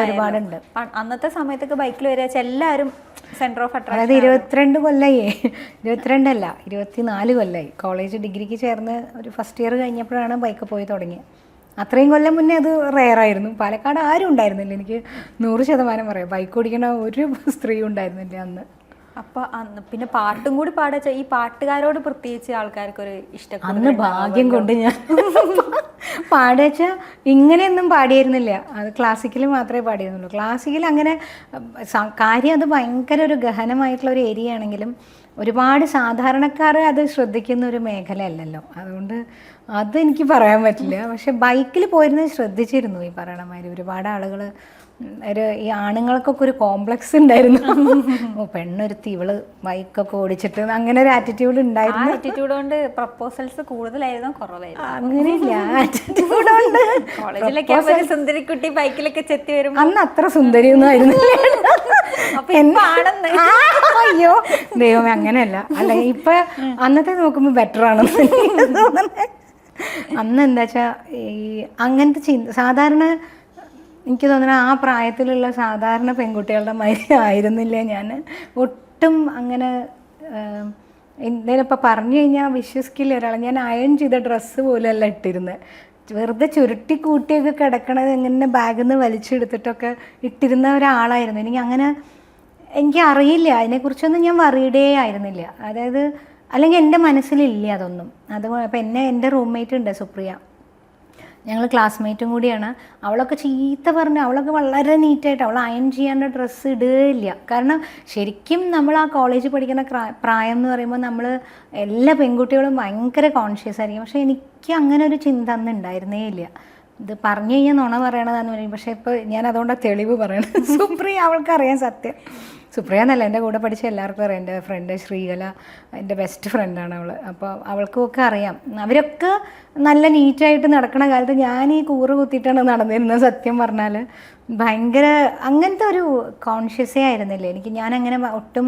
ഒരുപാടുണ്ട്. അന്നത്തെ സമയത്തൊക്കെ ബൈക്കിൽ വരിക എല്ലാവരും സെന്റർ ഓഫ് അട്രാക്ഷൻ. അതായത് 22 കൊല്ലായി, 22 അല്ല 24 കൊല്ലായി. കോളേജ് ഡിഗ്രിക്ക് ചേർന്ന് ഒരു ഫസ്റ്റ് ഇയർ കഴിഞ്ഞപ്പോഴാണ് ബൈക്ക് പോയി തുടങ്ങിയത്. അത്രയും കൊല്ലം മുന്നേ അത് റെയറായിരുന്നു. പാലക്കാട് ആരും ഉണ്ടായിരുന്നില്ല, എനിക്ക് 100% പറയാം. ബൈക്ക് ഓടിക്കണ ഒരു സ്ത്രീ ഉണ്ടായിരുന്നില്ല അന്ന്. അപ്പോൾ അന്ന് പിന്നെ പാട്ടും കൂടി പാടാച്ച ഈ പാട്ടുകാരോട് പ്രത്യേകിച്ച് ആൾക്കാർക്കൊരു ഇഷ്ടം. അന്ന് ഭാഗ്യം കൊണ്ട് ഞാൻ പാടിച്ചാൽ ഇങ്ങനെയൊന്നും പാടിയിരുന്നില്ല. അത് ക്ലാസിക്കൽ മാത്രമേ പാടിയിരുന്നുള്ളൂ. ക്ലാസിക്കൽ അങ്ങനെ കാര്യം അത് ഭയങ്കര ഒരു ഗഹനമായിട്ടുള്ള ഒരു ഏരിയ ആണെങ്കിലും ഒരുപാട് സാധാരണക്കാർ അത് ശ്രദ്ധിക്കുന്ന ഒരു മേഖലയല്ലല്ലോ. അതുകൊണ്ട് അതെനിക്ക് പറയാൻ പറ്റില്ല. പക്ഷെ ബൈക്കിൽ പോയിരുന്നത് ശ്രദ്ധിച്ചിരുന്നു. ഈ പറയണ മാതിരി ഒരുപാട് ആളുകൾ ഈ ആണുങ്ങൾക്കൊക്കെ ഒരു കോംപ്ലക്സ് ഉണ്ടായിരുന്നു. പെണ്ണൊരുത്തി ഇവള് ബൈക്കൊക്കെ ഓടിച്ചിട്ട് അങ്ങനെ ഒരു ആറ്റിറ്റ്യൂഡ് ഉണ്ടായിരുന്നു. ആറ്റിറ്റ്യൂഡ് കൊണ്ട് പ്രപ്പോസൽസ് കൂടുതലായിരുന്നു കുറവായിരുന്നു? അങ്ങനെയില്ല, ആറ്റിറ്റ്യൂഡ് കൊണ്ട് കോളേജിലൊക്കെ സുന്ദരിക്കുട്ടി ബൈക്കിലൊക്കെ ചെത്തി വരും. അന്ന് അത്ര സുന്ദരിയൊന്നും ആയിരുന്നില്ല. അയ്യോ ദൈവമേ, അങ്ങനെയല്ല. അല്ല ഇപ്പൊ അന്നത്തെ നോക്കുമ്പോ ബെറ്റർ ആണെന്ന് തോന്നുന്നത്. അന്ന് എന്താ വെച്ചാ ഈ അങ്ങനത്തെ സാധാരണ എനിക്ക് തോന്നുന്നു ആ പ്രായത്തിലുള്ള സാധാരണ പെൺകുട്ടികളുടെ മാതിരി ആയിരുന്നില്ല ഞാൻ. ഒട്ടും അങ്ങനെ എന്തേലും ഇപ്പം പറഞ്ഞു കഴിഞ്ഞാൽ വിശ്വസിക്കില്ല ഒരാളെ. ഞാൻ അയൺ ചെയ്ത ഡ്രസ്സ് പോലെയല്ല ഇട്ടിരുന്നത്. വെറുതെ ചുരുട്ടി കൂട്ടിയൊക്കെ കിടക്കണത് എങ്ങനെ ബാഗിൽ നിന്ന് വലിച്ചെടുത്തിട്ടൊക്കെ ഇട്ടിരുന്ന ഒരാളായിരുന്നു. എനിക്ക് അറിയില്ല അതിനെക്കുറിച്ചൊന്നും. ഞാൻ വറീഡേ ആയിരുന്നില്ല. അതായത് അല്ലെങ്കിൽ എൻ്റെ മനസ്സിലില്ല അതൊന്നും. അതുപോലെ അപ്പം എൻ്റെ റൂംമേറ്റ് ഉണ്ട് സുപ്രിയ, ഞങ്ങൾ ക്ലാസ്മേറ്റും കൂടിയാണ്. അവളൊക്കെ ചീത്ത പറഞ്ഞു. അവളൊക്കെ വളരെ നീറ്റായിട്ട് അവൾ അയൺ ചെയ്യാണ്ട് ഡ്രസ്സ് ഇടുകയില്ല. കാരണം ശരിക്കും നമ്മൾ ആ കോളേജിൽ പഠിക്കുന്ന പ്രായം എന്ന് പറയുമ്പോൾ നമ്മൾ എല്ലാ പെൺകുട്ടികളും ഭയങ്കര കോൺഷ്യസ് ആയിരിക്കും. പക്ഷേ എനിക്ക് അങ്ങനെ ഒരു ചിന്ത അന്ന് ഉണ്ടായിരുന്നേ ഇല്ല. ഇത് പറഞ്ഞു കഴിഞ്ഞാൽ നുണ പറയണതാന്ന് പറയും. പക്ഷേ ഇപ്പോൾ ഞാൻ അതുകൊണ്ടാണ് തെളിവ് പറയണത്. സുപ്രിയ അവൾക്കറിയാം സത്യം. സുപ്രിയ എന്നല്ല, എൻ്റെ കൂടെ പഠിച്ച എല്ലാവർക്കും അറിയാം. എൻ്റെ ഫ്രണ്ട് ശ്രീകല എൻ്റെ ബെസ്റ്റ് ഫ്രണ്ടാണ് അവൾ. അപ്പോൾ അവൾക്കുമൊക്കെ അറിയാം. അവരൊക്കെ നല്ല നീറ്റായിട്ട് നടക്കണ കാലത്ത് ഞാൻ ഈ കൂറ് കുത്തിയിട്ടാണ് നടന്നിരുന്നത്. സത്യം പറഞ്ഞാൽ ഭയങ്കര അങ്ങനത്തെ ഒരു കോൺഷ്യസേ ആയിരുന്നില്ല എനിക്ക്. ഞാനങ്ങനെ ഒട്ടും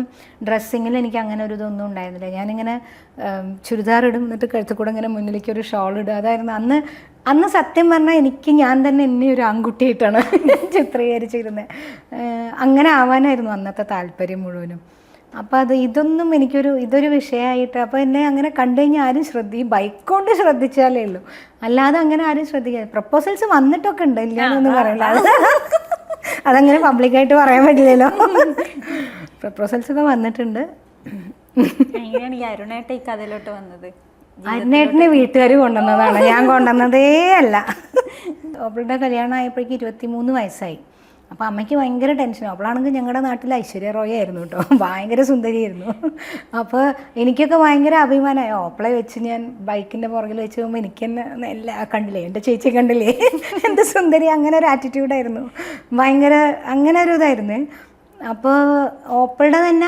ഡ്രസ്സിങ്ങിൽ എനിക്ക് അങ്ങനെ ഒരു ഇതൊന്നും ഉണ്ടായിരുന്നില്ല. ഞാനിങ്ങനെ ചുരിദാർ ഇടും, എന്നിട്ട് കഴുത്തിൽ കൂടെ ഇങ്ങനെ മുന്നിലേക്ക് ഒരു ഷോൾ ഇടുക. അതായിരുന്നു അന്ന് സത്യം പറഞ്ഞാൽ എനിക്ക് ഞാൻ തന്നെ എന്നെ ഒരു ആൺകുട്ടിയായിട്ടാണ് ചിത്രീകരിച്ചിരുന്നത്. അങ്ങനെ ആവാനായിരുന്നു അന്നത്തെ താല്പര്യം മുഴുവനും. അപ്പോൾ ഇതൊന്നും ഇതൊരു വിഷയമായിട്ട്, അപ്പോൾ എന്നെ അങ്ങനെ കണ്ടു കഴിഞ്ഞാൽ ആരും ബൈക്ക് കൊണ്ട് ശ്രദ്ധിച്ചാലേ ഉള്ളൂ, അല്ലാതെ അങ്ങനെ ആരും ശ്രദ്ധിക്കുക. പ്രപ്പോസൽസ് വന്നിട്ടൊക്കെ ഉണ്ട്, ഇല്ലാന്നൊന്നും പറയില്ല. അതങ്ങനെ പബ്ലിക്കായിട്ട് പറയാൻ പറ്റില്ലല്ലോ. പ്രപ്പോസൽസ് ഒക്കെ വന്നിട്ടുണ്ട്. എങ്ങനെയാണ് ഈ അരുണേട്ട ഈ കഥയിലോട്ട് വന്നത്? അരുണേട്ടനെ വീട്ടുകാർ കൊണ്ടുവന്നതാണ്, ഞാൻ കൊണ്ടുവന്നതേ അല്ല. അവളുടെ കല്യാണം ആയപ്പോഴേക്ക് 23 വയസ്സായി. അപ്പോൾ അമ്മയ്ക്ക് ഭയങ്കര ടെൻഷൻ. അവളാണെങ്കിൽ ഞങ്ങളുടെ നാട്ടിൽ ഐശ്വര്യ റോയ് ആയിരുന്നു കേട്ടോ, ഭയങ്കര സുന്ദരിയായിരുന്നു. അപ്പോൾ എനിക്കൊക്കെ ഭയങ്കര അഭിമാനമായി. ഓപ്പളെ വെച്ച് ഞാൻ ബൈക്കിൻ്റെ പുറകിൽ വെച്ച് പോകുമ്പോൾ എനിക്ക് തന്നെ എല്ലാ കണ്ടില്ലേ, എൻ്റെ ചേച്ചി കണ്ടില്ലേ എന്ത് സുന്ദരി, അങ്ങനെ ഒരു ആറ്റിറ്റ്യൂഡായിരുന്നു. ഭയങ്കര അങ്ങനെ ഒരു ഇതായിരുന്നു. അപ്പോൾ ഓപ്പളുടെ തന്നെ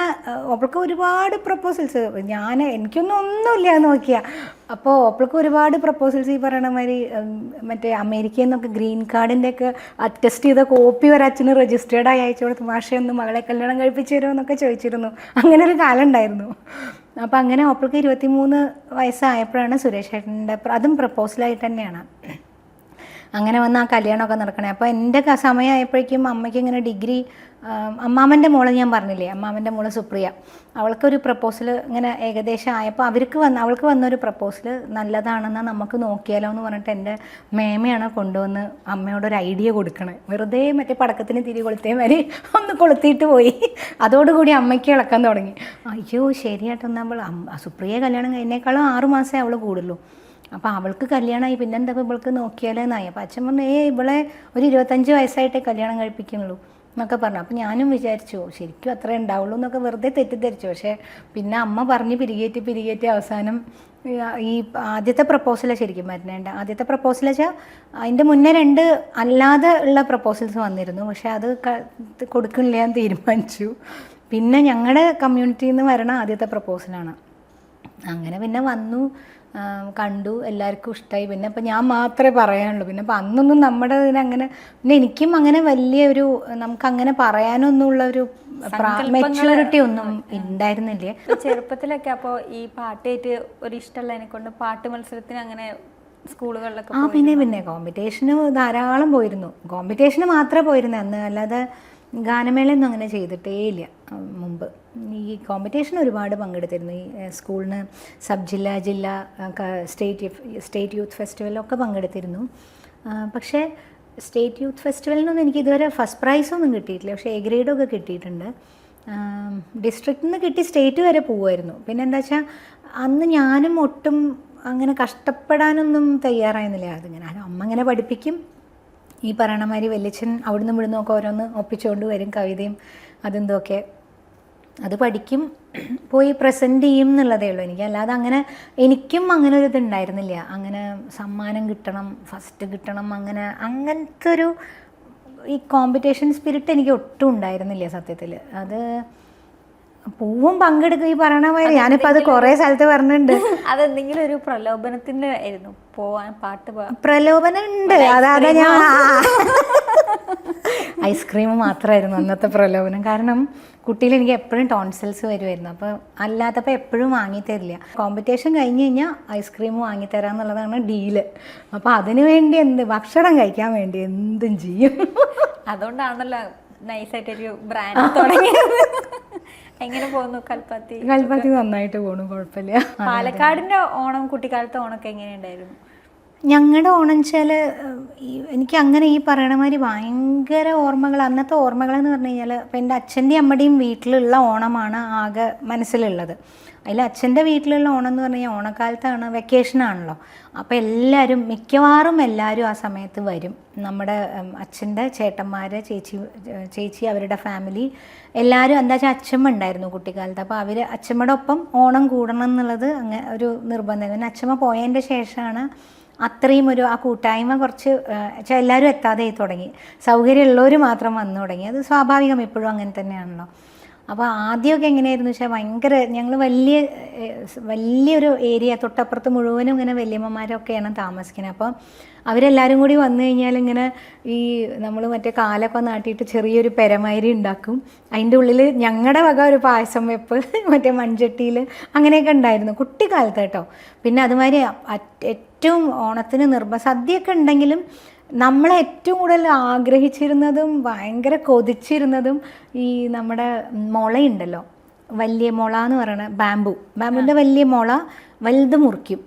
ഓപ്പൾക്ക് ഒരുപാട് പ്രപ്പോസൽസ്, എനിക്കൊന്നും ഒന്നുമില്ല നോക്കിയാൽ. അപ്പോൾ ഓപ്പൾക്ക് ഒരുപാട് പ്രപ്പോസൽസ് ഈ പറയണ മാതിരി മറ്റേ അമേരിക്കയിൽ നിന്നൊക്കെ ഗ്രീൻ കാർഡിൻ്റെ ഒക്കെ അറ്റസ്റ്റ് ചെയ്ത കോപ്പി വരെ അച്ഛന് രജിസ്റ്റേർഡായി അയച്ചു കൊടുത്ത്, മാഷെ ഒന്ന് മകളെ കല്യാണം കഴിപ്പിച്ച് തരുമെന്നൊക്കെ ചോദിച്ചിരുന്നു. അങ്ങനെ ഒരു കാലം ഉണ്ടായിരുന്നു. അപ്പോൾ അങ്ങനെ ഓപ്പൾക്ക് 23 വയസ്സായപ്പോഴാണ് സുരേഷ് ഏട്ടൻ്റെ, അതും പ്രപ്പോസലായിട്ട് തന്നെയാണ് അങ്ങനെ വന്ന് ആ കല്യാണമൊക്കെ നടക്കണേ. അപ്പോൾ എൻ്റെ സമയമായപ്പോഴേക്കും അമ്മയ്ക്ക് ഇങ്ങനെ ഡിഗ്രി, അമ്മാമ്മൻ്റെ മോള് ഞാൻ പറഞ്ഞില്ലേ, അമ്മാമ്മൻ്റെ മോള് സുപ്രിയ, അവൾക്കൊരു പ്രപ്പോസൽ ഇങ്ങനെ ഏകദേശം ആയപ്പോൾ അവൾക്ക് വന്നൊരു പ്രപ്പോസൽ നല്ലതാണെന്ന് നമുക്ക് നോക്കിയാലോ എന്ന് പറഞ്ഞിട്ട് എൻ്റെ മേമയാണ് കൊണ്ടുവന്ന് അമ്മയോടൊരു ഐഡിയ കൊടുക്കണേ. വെറുതെ മറ്റേ പടക്കത്തിന് തിരി കൊളുത്തിയ മാതിരി ഒന്ന് കൊളുത്തിയിട്ട് പോയി. അതോടുകൂടി അമ്മയ്ക്ക് ഇളക്കാൻ തുടങ്ങി. അയ്യോ ശരിയായിട്ടൊന്നവൾ സുപ്രിയ കല്യാണം കഴിഞ്ഞേക്കാളും 6 മാസമേ അവൾ കൂടുള്ളൂ. അപ്പോൾ അവൾക്ക് കല്യാണമായി, പിന്നെ എന്താ ഇവൾക്ക് നോക്കിയാലെന്നായി. അപ്പോൾ അച്ഛൻ പറഞ്ഞു ഇവളെ ഒരു 25 വയസ്സായിട്ടേ കല്യാണം കഴിപ്പിക്കുന്നുള്ളൂ എന്നൊക്കെ പറഞ്ഞു. അപ്പോൾ ഞാനും വിചാരിച്ചു ശരിക്കും അത്രേ ഉണ്ടാവുള്ളൂ എന്നൊക്കെ വെറുതെ തെറ്റിദ്ധരിച്ചു. പക്ഷേ പിന്നെ അമ്മ പറഞ്ഞ് പിരികേറ്റി അവസാനം ഈ ആദ്യത്തെ പ്രപ്പോസലാണ് ശരിക്കും വരുന്നേണ്ട. ആദ്യത്തെ പ്രപ്പോസൽ വെച്ചാൽ അതിൻ്റെ മുന്നേ 2 അല്ലാതെ ഉള്ള പ്രപ്പോസൽസ് വന്നിരുന്നു. പക്ഷേ അത് കൊടുക്കണില്ല ഞാൻ തീരുമാനിച്ചു. പിന്നെ ഞങ്ങളുടെ കമ്മ്യൂണിറ്റിയിൽ നിന്ന് വരണ ആദ്യത്തെ പ്രപ്പോസലാണ്. അങ്ങനെ പിന്നെ വന്നു, കണ്ടു, എല്ലാവർക്കും ഇഷ്ടമായി. പിന്നെ ഇപ്പം ഞാൻ മാത്രമേ പറയാനുള്ളൂ. പിന്നെ അപ്പം അന്നൊന്നും നമ്മുടെ ഇതിനങ്ങനെ, പിന്നെ എനിക്കും അങ്ങനെ വലിയൊരു നമുക്കങ്ങനെ പറയാനൊന്നുമുള്ള ഒരു മെച്യൂരിറ്റി ഒന്നും ഉണ്ടായിരുന്നില്ലേ ചെറുപ്പത്തിലൊക്കെ. അപ്പോൾ ഈ പാട്ടായിട്ട് ഒരു ഇഷ്ടമുള്ളതിനെ കൊണ്ട് പാട്ട് മത്സരത്തിന് അങ്ങനെ സ്കൂളുകളിലൊക്കെ പിന്നെ കോമ്പറ്റീഷന് ധാരാളം പോയിരുന്നു. കോമ്പറ്റീഷന് മാത്രമേ പോയിരുന്നു അന്ന്, അല്ലാതെ ഗാനമേളയൊന്നും അങ്ങനെ ചെയ്തിട്ടേ ഇല്ല മുമ്പ്. ഈ കോമ്പറ്റീഷൻ ഒരുപാട് പങ്കെടുത്തിരുന്നു. ഈ സ്കൂളിന് ജില്ല സ്റ്റേറ്റ് യൂത്ത് ഫെസ്റ്റിവലൊക്കെ പങ്കെടുത്തിരുന്നു. പക്ഷേ സ്റ്റേറ്റ് യൂത്ത് ഫെസ്റ്റിവലിനൊന്നും എനിക്ക് ഇതുവരെ ഫസ്റ്റ് പ്രൈസൊന്നും കിട്ടിയിട്ടില്ല. പക്ഷേ എ ഗ്രേഡൊക്കെ കിട്ടിയിട്ടുണ്ട്. ഡിസ്ട്രിക്റ്റിൽ നിന്ന് കിട്ടി സ്റ്റേറ്റ് വരെ പോകുമായിരുന്നു. പിന്നെ എന്താ വെച്ചാൽ അന്ന് ഞാനും ഒട്ടും അങ്ങനെ കഷ്ടപ്പെടാനൊന്നും തയ്യാറായിരുന്നില്ല. അതിങ്ങനെ അമ്മ ഇങ്ങനെ പഠിപ്പിക്കും, ഈ പറയണ മാതിരി വലിയച്ഛൻ അവിടുന്ന് ഇവിടുന്നൊക്കെ ഓരോന്ന് ഒപ്പിച്ചുകൊണ്ട് വരും, കവിതയും അതെന്തൊക്കെ അത് പഠിക്കും, പോയി പ്രസൻറ്റ് ചെയ്യും എന്നുള്ളതേ ഉള്ളൂ എനിക്ക്. അല്ലാതെ അങ്ങനെ എനിക്കും അങ്ങനെ ഒരു ഇതുണ്ടായിരുന്നില്ല, അങ്ങനെ സമ്മാനം കിട്ടണം, ഫസ്റ്റ് കിട്ടണം, അങ്ങനത്തെ ഒരു ഈ കോമ്പറ്റീഷൻ സ്പിരിറ്റ് എനിക്ക് ഒട്ടും ഉണ്ടായിരുന്നില്ല സത്യത്തിൽ. അത് പൂവും പങ്കെടുക്കുക ഈ പറയണ മാതിരി ഞാനിപ്പോൾ അത് കുറേ സ്ഥലത്ത് പറഞ്ഞിട്ടുണ്ട്. അതെന്തെങ്കിലും ഒരു പ്രലോഭനത്തിൻ്റെ ആയിരുന്നു പോവാൻ, പാട്ട് പ്രലോഭനം ഉണ്ട്. അതാ ഞാൻ ഐസ്ക്രീം മാത്രമായിരുന്നു അന്നത്തെ പ്രലോഭനം. കാരണം കുട്ടിയിൽ എനിക്ക് എപ്പോഴും ടോൺസിൽസ് വരുമായിരുന്നു. അപ്പോൾ അല്ലാത്തപ്പോൾ എപ്പോഴും വാങ്ങിത്തരില്ല. കോമ്പറ്റീഷൻ കഴിഞ്ഞ് കഴിഞ്ഞാൽ ഐസ്ക്രീം വാങ്ങിത്തരാമെന്നുള്ളതാണ് ഡീല്. അപ്പോൾ അതിനു വേണ്ടി ഭക്ഷണം കഴിക്കാൻ വേണ്ടി എന്തും ചെയ്യും. അതുകൊണ്ടാണല്ലോ നൈസായിട്ടൊരു ബ്രാൻഡ് തുടങ്ങിയത്. എങ്ങനെ പോകുന്നു കൽപ്പാത്തി? നന്നായിട്ട് പോണു, കുഴപ്പമില്ല. പാലക്കാടിൻ്റെ ഓണം, കുട്ടിക്കാലത്തെ ഓണമൊക്കെ എങ്ങനെയുണ്ടായിരുന്നു? ഞങ്ങളുടെ ഓണം വെച്ചാൽ എനിക്ക് അങ്ങനെ ഈ പറയണ മാതിരി ഭയങ്കര ഓർമ്മകൾ, അന്നത്തെ ഓർമ്മകളെന്ന് പറഞ്ഞു കഴിഞ്ഞാൽ ഇപ്പം എൻ്റെ അച്ഛൻ്റെയും അമ്മയുടെയും വീട്ടിലുള്ള ഓണമാണ് ആകെ മനസ്സിലുള്ളത്. അതിൽ അച്ഛൻ്റെ വീട്ടിലുള്ള ഓണം എന്ന് പറഞ്ഞു കഴിഞ്ഞാൽ ഓണക്കാലത്താണ്, വെക്കേഷനാണല്ലോ. അപ്പോൾ മിക്കവാറും എല്ലാവരും ആ സമയത്ത് വരും. നമ്മുടെ അച്ഛൻ്റെ ചേട്ടന്മാർ, ചേച്ചി അവരുടെ ഫാമിലി എല്ലാവരും, എന്താ വെച്ചാൽ അച്ഛമ്മ ഉണ്ടായിരുന്നു കുട്ടിക്കാലത്ത്. അപ്പോൾ അവർ അച്ഛമ്മയുടെ ഒപ്പം ഓണം കൂടണം എന്നുള്ളത് അങ്ങനെ ഒരു നിർബന്ധം. പിന്നെ അച്ഛമ്മ പോയതിൻ്റെ ശേഷമാണ് അത്രയും ഒരു ആ കൂട്ടായ്മ കുറച്ച് എല്ലാവരും എത്താതെ തുടങ്ങി, സൗകര്യമുള്ളവർ മാത്രം വന്നു തുടങ്ങി. അത് സ്വാഭാവികം, എപ്പോഴും അങ്ങനെ തന്നെയാണല്ലോ. അപ്പോൾ ആദ്യമൊക്കെ എങ്ങനെയായിരുന്നു വെച്ചാൽ ഭയങ്കര, ഞങ്ങൾ വലിയൊരു ഏരിയ, തൊട്ടപ്പുറത്ത് മുഴുവനും ഇങ്ങനെ വല്യമ്മമാരൊക്കെയാണ് താമസിക്കുന്നത്. അപ്പോൾ അവരെല്ലാവരും കൂടി വന്നു കഴിഞ്ഞാൽ ഇങ്ങനെ ഈ നമ്മൾ മറ്റേ കാലൊക്കെ നാട്ടിയിട്ട് ചെറിയൊരു പെരമാതിരി ഉണ്ടാക്കും. അതിൻ്റെ ഉള്ളിൽ ഞങ്ങളുടെ വക ഒരു പായസം വെപ്പ് മറ്റേ മൺചട്ടിയിൽ അങ്ങനെയൊക്കെ ഉണ്ടായിരുന്നു കുട്ടിക്കാലത്ത് കേട്ടോ. പിന്നെ അതുമാതിരി ഏറ്റവും ഓണത്തിന് സദ്യയൊക്കെ ഉണ്ടെങ്കിലും നമ്മൾ ഏറ്റവും കൂടുതൽ ആഗ്രഹിച്ചിരുന്നതും ഭയങ്കര കൊതിച്ചിരുന്നതും ഈ നമ്മുടെ മുളയുണ്ടല്ലോ, വലിയ മുള എന്ന് പറയുന്നത് ബാമ്പുവിൻ്റെ വലിയ മുള വലുത് മുറിക്കും.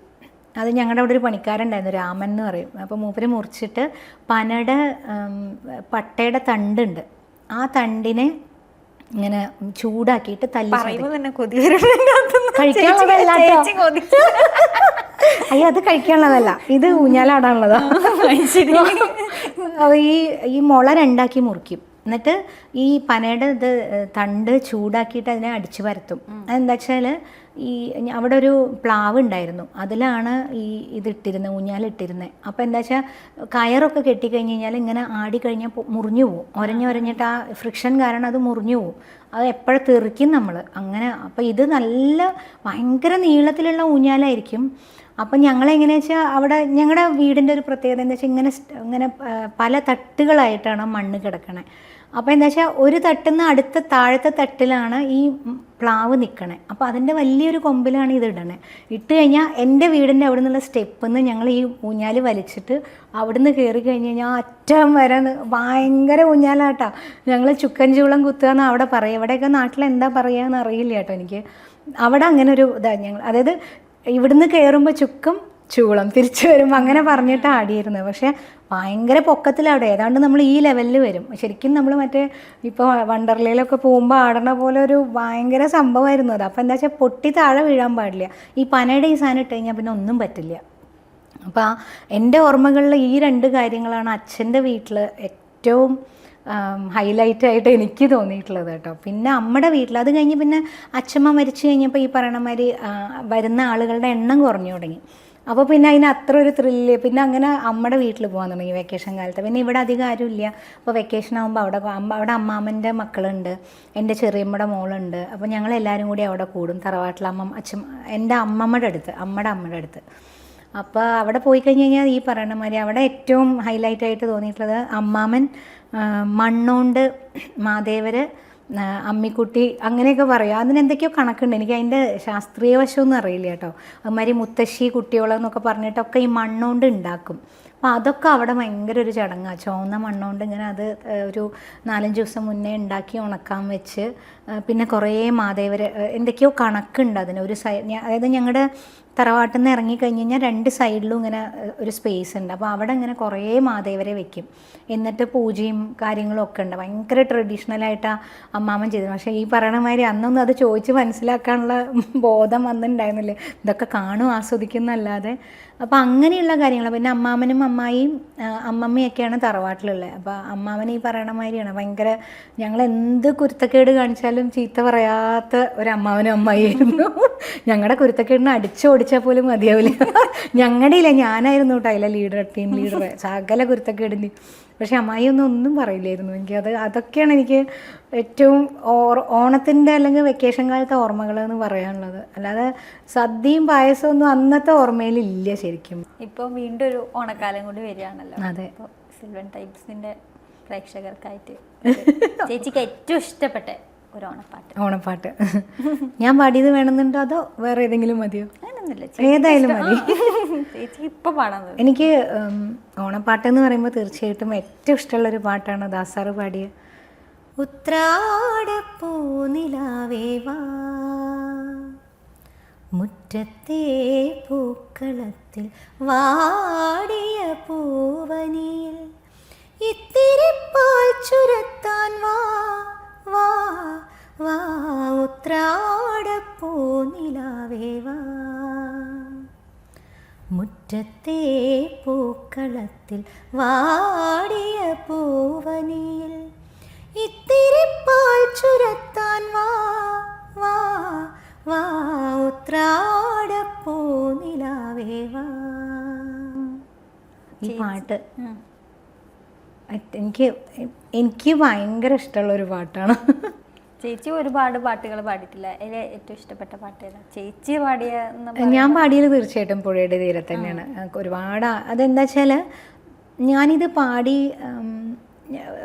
അത് ഞങ്ങളുടെ അവിടെ ഒരു പണിക്കാരുണ്ടായിരുന്നു, രാമൻ എന്ന് പറയും. അപ്പോൾ മൂപ്പര് മുറിച്ചിട്ട് പട്ടയുടെ തണ്ടുണ്ട്, ആ തണ്ടിനെ ഇങ്ങനെ ചൂടാക്കിയിട്ട് കഴിക്കാനുള്ളതല്ല. അയ്യോ, അത് കഴിക്കാനുള്ളതല്ല, ഇത് ഊഞ്ഞാലാടാനുള്ളതാ. ഈ മുള രണ്ടാക്കി മുറിക്കും, എന്നിട്ട് ഈ പനയുടെ തണ്ട് ചൂടാക്കിയിട്ട് അതിനെ അടിച്ചു പരത്തും. അതെന്താ വെച്ചാൽ ഈ അവിടെ ഒരു പ്ലാവ് ഉണ്ടായിരുന്നു, അതിലാണ് ഇതിട്ടിരുന്നത്, ഊഞ്ഞാലിട്ടിരുന്നത്. അപ്പോൾ എന്താ വെച്ചാൽ കയറൊക്കെ കെട്ടിക്കഴിഞ്ഞ് കഴിഞ്ഞാൽ ഇങ്ങനെ ആടിക്കഴിഞ്ഞാൽ മുറിഞ്ഞു പോവും, ഒരഞ്ഞൊരഞ്ഞിട്ട് ആ ഫ്രിക്ഷൻ കാരണം അത് മുറിഞ്ഞു പോവും, അത് എപ്പോഴും തെറിക്കും നമ്മൾ അങ്ങനെ. അപ്പോൾ ഇത് നല്ല ഭയങ്കര നീളത്തിലുള്ള ഊഞ്ഞാലായിരിക്കും. അപ്പം ഞങ്ങളെങ്ങനെയാ വെച്ചാൽ അവിടെ ഞങ്ങളുടെ വീടിൻ്റെ ഒരു പ്രത്യേകത എന്താ വെച്ചാൽ ഇങ്ങനെ പല തട്ടുകളായിട്ടാണ് മണ്ണ് കിടക്കണേ. അപ്പോൾ എന്താ വെച്ചാൽ ഒരു തട്ടിൽ നിന്ന് അടുത്ത താഴത്തെ തട്ടിലാണ് ഈ പ്ലാവ് നിൽക്കണേ. അപ്പോൾ അതിൻ്റെ വലിയൊരു കൊമ്പിലാണ് ഇത് ഇടണേ. ഇട്ട് കഴിഞ്ഞാൽ എൻ്റെ വീടിൻ്റെ അവിടെ നിന്നുള്ള സ്റ്റെപ്പിൽ നിന്ന് ഞങ്ങൾ ഈ ഊഞ്ഞാൽ വലിച്ചിട്ട് അവിടെ നിന്ന് കയറി കഴിഞ്ഞ് കഴിഞ്ഞാൽ അറ്റം വരെ ഭയങ്കര ഊഞ്ഞാലാട്ടാ. ഞങ്ങൾ ചുക്കൻ ചൂളം കുത്തുക എന്ന് അവിടെ പറയും, ഇവിടെയൊക്കെ നാട്ടിൽ എന്താ പറയുക എന്ന് അറിയില്ല കേട്ടോ എനിക്ക്. അവിടെ അങ്ങനെ ഒരു ഇതാണ് ഞങ്ങൾ, അതായത് ഇവിടുന്ന് കയറുമ്പോൾ ചുക്കും ചൂളം, തിരിച്ചു വരുമ്പോൾ അങ്ങനെ പറഞ്ഞിട്ട് ആടിയിരുന്നത്. പക്ഷേ ഭയങ്കര പൊക്കത്തിലവിടെ, ഏതാണ്ട് നമ്മൾ ഈ ലെവലിൽ വരും. ശരിക്കും നമ്മൾ മറ്റേ ഇപ്പോൾ വണ്ടർലയിലൊക്കെ പോകുമ്പോൾ ആടണ പോലെ ഒരു ഭയങ്കര സംഭവമായിരുന്നു അത്. അപ്പോൾ എന്താ വെച്ചാൽ പൊട്ടി താഴെ വീഴാൻ പാടില്ല. ഈ പനയുടെ ഈ സാധനം ഇട്ട് കഴിഞ്ഞാൽ പിന്നെ ഒന്നും പറ്റില്ല. അപ്പോൾ എൻ്റെ ഓർമ്മകളിൽ ഈ രണ്ട് കാര്യങ്ങളാണ് അച്ഛൻ്റെ വീട്ടിൽ ഏറ്റവും ഹൈലൈറ്റായിട്ട് എനിക്ക് തോന്നിയിട്ടുള്ളത് കേട്ടോ. പിന്നെ അമ്മയുടെ വീട്ടിൽ അത് കഴിഞ്ഞ് പിന്നെ അച്ഛമ്മ മരിച്ചു കഴിഞ്ഞപ്പോൾ ഈ പറയണ മാതിരി വരുന്ന ആളുകളുടെ എണ്ണം കുറഞ്ഞു തുടങ്ങി. അപ്പോൾ പിന്നെ അതിന് അത്ര ഒരു ത്രില്ല്. പിന്നെ അങ്ങനെ അമ്മയുടെ വീട്ടിൽ പോകാൻ തുടങ്ങി വെക്കേഷൻ കാലത്ത്. പിന്നെ ഇവിടെ അധികം ആരുമില്ല. അപ്പോൾ വെക്കേഷൻ ആകുമ്പോൾ അവിടെ അമ്മാമ്മൻ്റെ മക്കളുണ്ട്, എൻ്റെ ചെറിയമ്മയുടെ മോളുണ്ട്. അപ്പോൾ ഞങ്ങളെല്ലാവരും കൂടി അവിടെ കൂടും, തറവാട്ടിൽ എൻ്റെ അമ്മമ്മയുടെ അടുത്ത്. അപ്പോൾ അവിടെ പോയി കഴിഞ്ഞ് കഴിഞ്ഞാൽ ഈ പറയണ മാതിരി അവിടെ ഏറ്റവും ഹൈലൈറ്റായിട്ട് തോന്നിയിട്ടുള്ളത് അമ്മാമൻ മണ്ണോണ്ട് മാദേവർ, അമ്മിക്കുട്ടി അങ്ങനെയൊക്കെ പറയും. അതിനെന്തൊക്കെയോ കണക്കുണ്ട്, എനിക്ക് അതിൻ്റെ ശാസ്ത്രീയ വശമൊന്നും അറിയില്ല കേട്ടോ. അതുമാതിരി മുത്തശ്ശി കുട്ടികളെന്നൊക്കെ പറഞ്ഞിട്ടൊക്കെ ഈ മണ്ണോണ്ട് ഉണ്ടാക്കും. അപ്പോൾ അതൊക്കെ അവിടെ ഭയങ്കര ഒരു ചടങ്ങാണ്. ചുവന്ന മണ്ണോണ്ട് ഇങ്ങനെ അത് ഒരു 4-5 ദിവസം മുന്നേ ഉണ്ടാക്കി ഉണക്കാൻ വെച്ച്, പിന്നെ കുറേ മാദേവർ എന്തൊക്കെയോ കണക്കുണ്ട് അതിന്. അതായത് ഞങ്ങളുടെ തറവാട്ടിൽ നിന്ന് ഇറങ്ങിക്കഴിഞ്ഞ് കഴിഞ്ഞാൽ 2 സൈഡിലും ഇങ്ങനെ ഒരു സ്പേസ് ഉണ്ട്. അപ്പോൾ അവിടെ ഇങ്ങനെ കുറേ മാദേവരെ വെക്കും, എന്നിട്ട് പൂജയും കാര്യങ്ങളും ഒക്കെ ഉണ്ട്. ഭയങ്കര ട്രഡീഷണലായിട്ടാണ് അമ്മാമ്മൻ ചെയ്തത്. പക്ഷേ ഈ പറയണ മാതിരി അന്നൊന്നും അത് ചോദിച്ച് മനസ്സിലാക്കാനുള്ള ബോധം വന്നിട്ടുണ്ടായിരുന്നില്ലേ, ഇതൊക്കെ കാണും ആസ്വദിക്കുന്നല്ലാതെ. അപ്പോൾ അങ്ങനെയുള്ള കാര്യങ്ങൾ. പിന്നെ അമ്മാമനും അമ്മായിയും അമ്മമ്മയൊക്കെയാണ് തറവാട്ടിലുള്ളത്. അപ്പോൾ അമ്മാമൻ ഈ പറയണ മാതിരിയാണ് ഭയങ്കര, ഞങ്ങൾ എന്ത് കുരുത്തക്കേട് കാണിച്ചാലും ചീത്ത പറയാത്ത ഒരു അമ്മാവനും അമ്മായിയായിരുന്നു. ഞങ്ങളുടെ കുരുത്തക്കേടിന് അടിച്ചോടിച്ചാൽ പോലും മതിയാവില്ല. ഞങ്ങളുടെ ഞാനായിരുന്നു കേട്ടോ അതിലെ ടീം ലീഡർ, സകല കുരുത്തക്കേടിൻ്റെ. പക്ഷെ അമ്മായിയൊന്നും പറയില്ലായിരുന്നു എനിക്ക്. അതൊക്കെയാണ് എനിക്ക് ഏറ്റവും ഓണത്തിൻ്റെ അല്ലെങ്കിൽ വെക്കേഷൻ കാലത്തെ ഓർമ്മകൾ എന്ന് പറയാനുള്ളത്. അല്ലാതെ സദ്യയും പായസവും ഒന്നും അന്നത്തെ ഓർമ്മയിലില്ല ശരിക്കും. ഇപ്പോൾ വീണ്ടും ഒരു ഓണക്കാലം കൂടി വരികയാണല്ലോ. അതെ. ഇപ്പോൾ സിൽവൻ ടൈപ്സിൻ്റെ പ്രേക്ഷകർക്കായിട്ട് ചേച്ചിക്ക് ഏറ്റവും ഇഷ്ടപ്പെട്ട ഒരു ഓണപ്പാട്ട് ഞാൻ പാടിയത് വേണമെന്നുണ്ടോ അതോ വേറെ ഏതെങ്കിലും മതിയോ? ഏതായാലും മതി. ഇപ്പൊ പാടാൻ എനിക്ക് ഓണപ്പാട്ട് എന്ന് പറയുമ്പോൾ തീർച്ചയായിട്ടും ഏറ്റവും ഇഷ്ടമുള്ളൊരു പാട്ടാണ് ദാസാറ് പാടിയ ഉത്രാടപ്പൂനിലാവേ വാ, മുറ്റത്തെ പൂക്കളത്തിൽ വാടിയ പൂവനിയിൽ ഇത്തിരി പാൽ ചുരത്താൻ വാ വാ വാ, ഉത്രാടപ്പൂനിലാവേ വാ, മുറ്റത്തെ പൂക്കളത്തിൽ വാടിയ പൂവനിയിൽ ഇത്തിരി പാൽ ചുരത്താൻ വാ വാ വാ, ഉത്രാടപ്പൂനിലാവേ വാ. ഈ പാട്ട് എനിക്ക് എനിക്ക് ഭയങ്കര ഇഷ്ടമുള്ളൊരു പാട്ടാണ്. ചേച്ചി ഒരുപാട് പാട്ടുകൾ പാടിയിട്ടില്ല, അതിൽ ഏറ്റവും ഇഷ്ടപ്പെട്ട പാട്ട് ഏതാ ചേച്ചി പാടിയ? ഞാൻ പാടിയത് തീർച്ചയായിട്ടും പുഴയുടെ തീരത്ത് തന്നെയാണ്. ഒരുപാട് അതെന്താ വെച്ചാൽ ഞാനിത് പാടി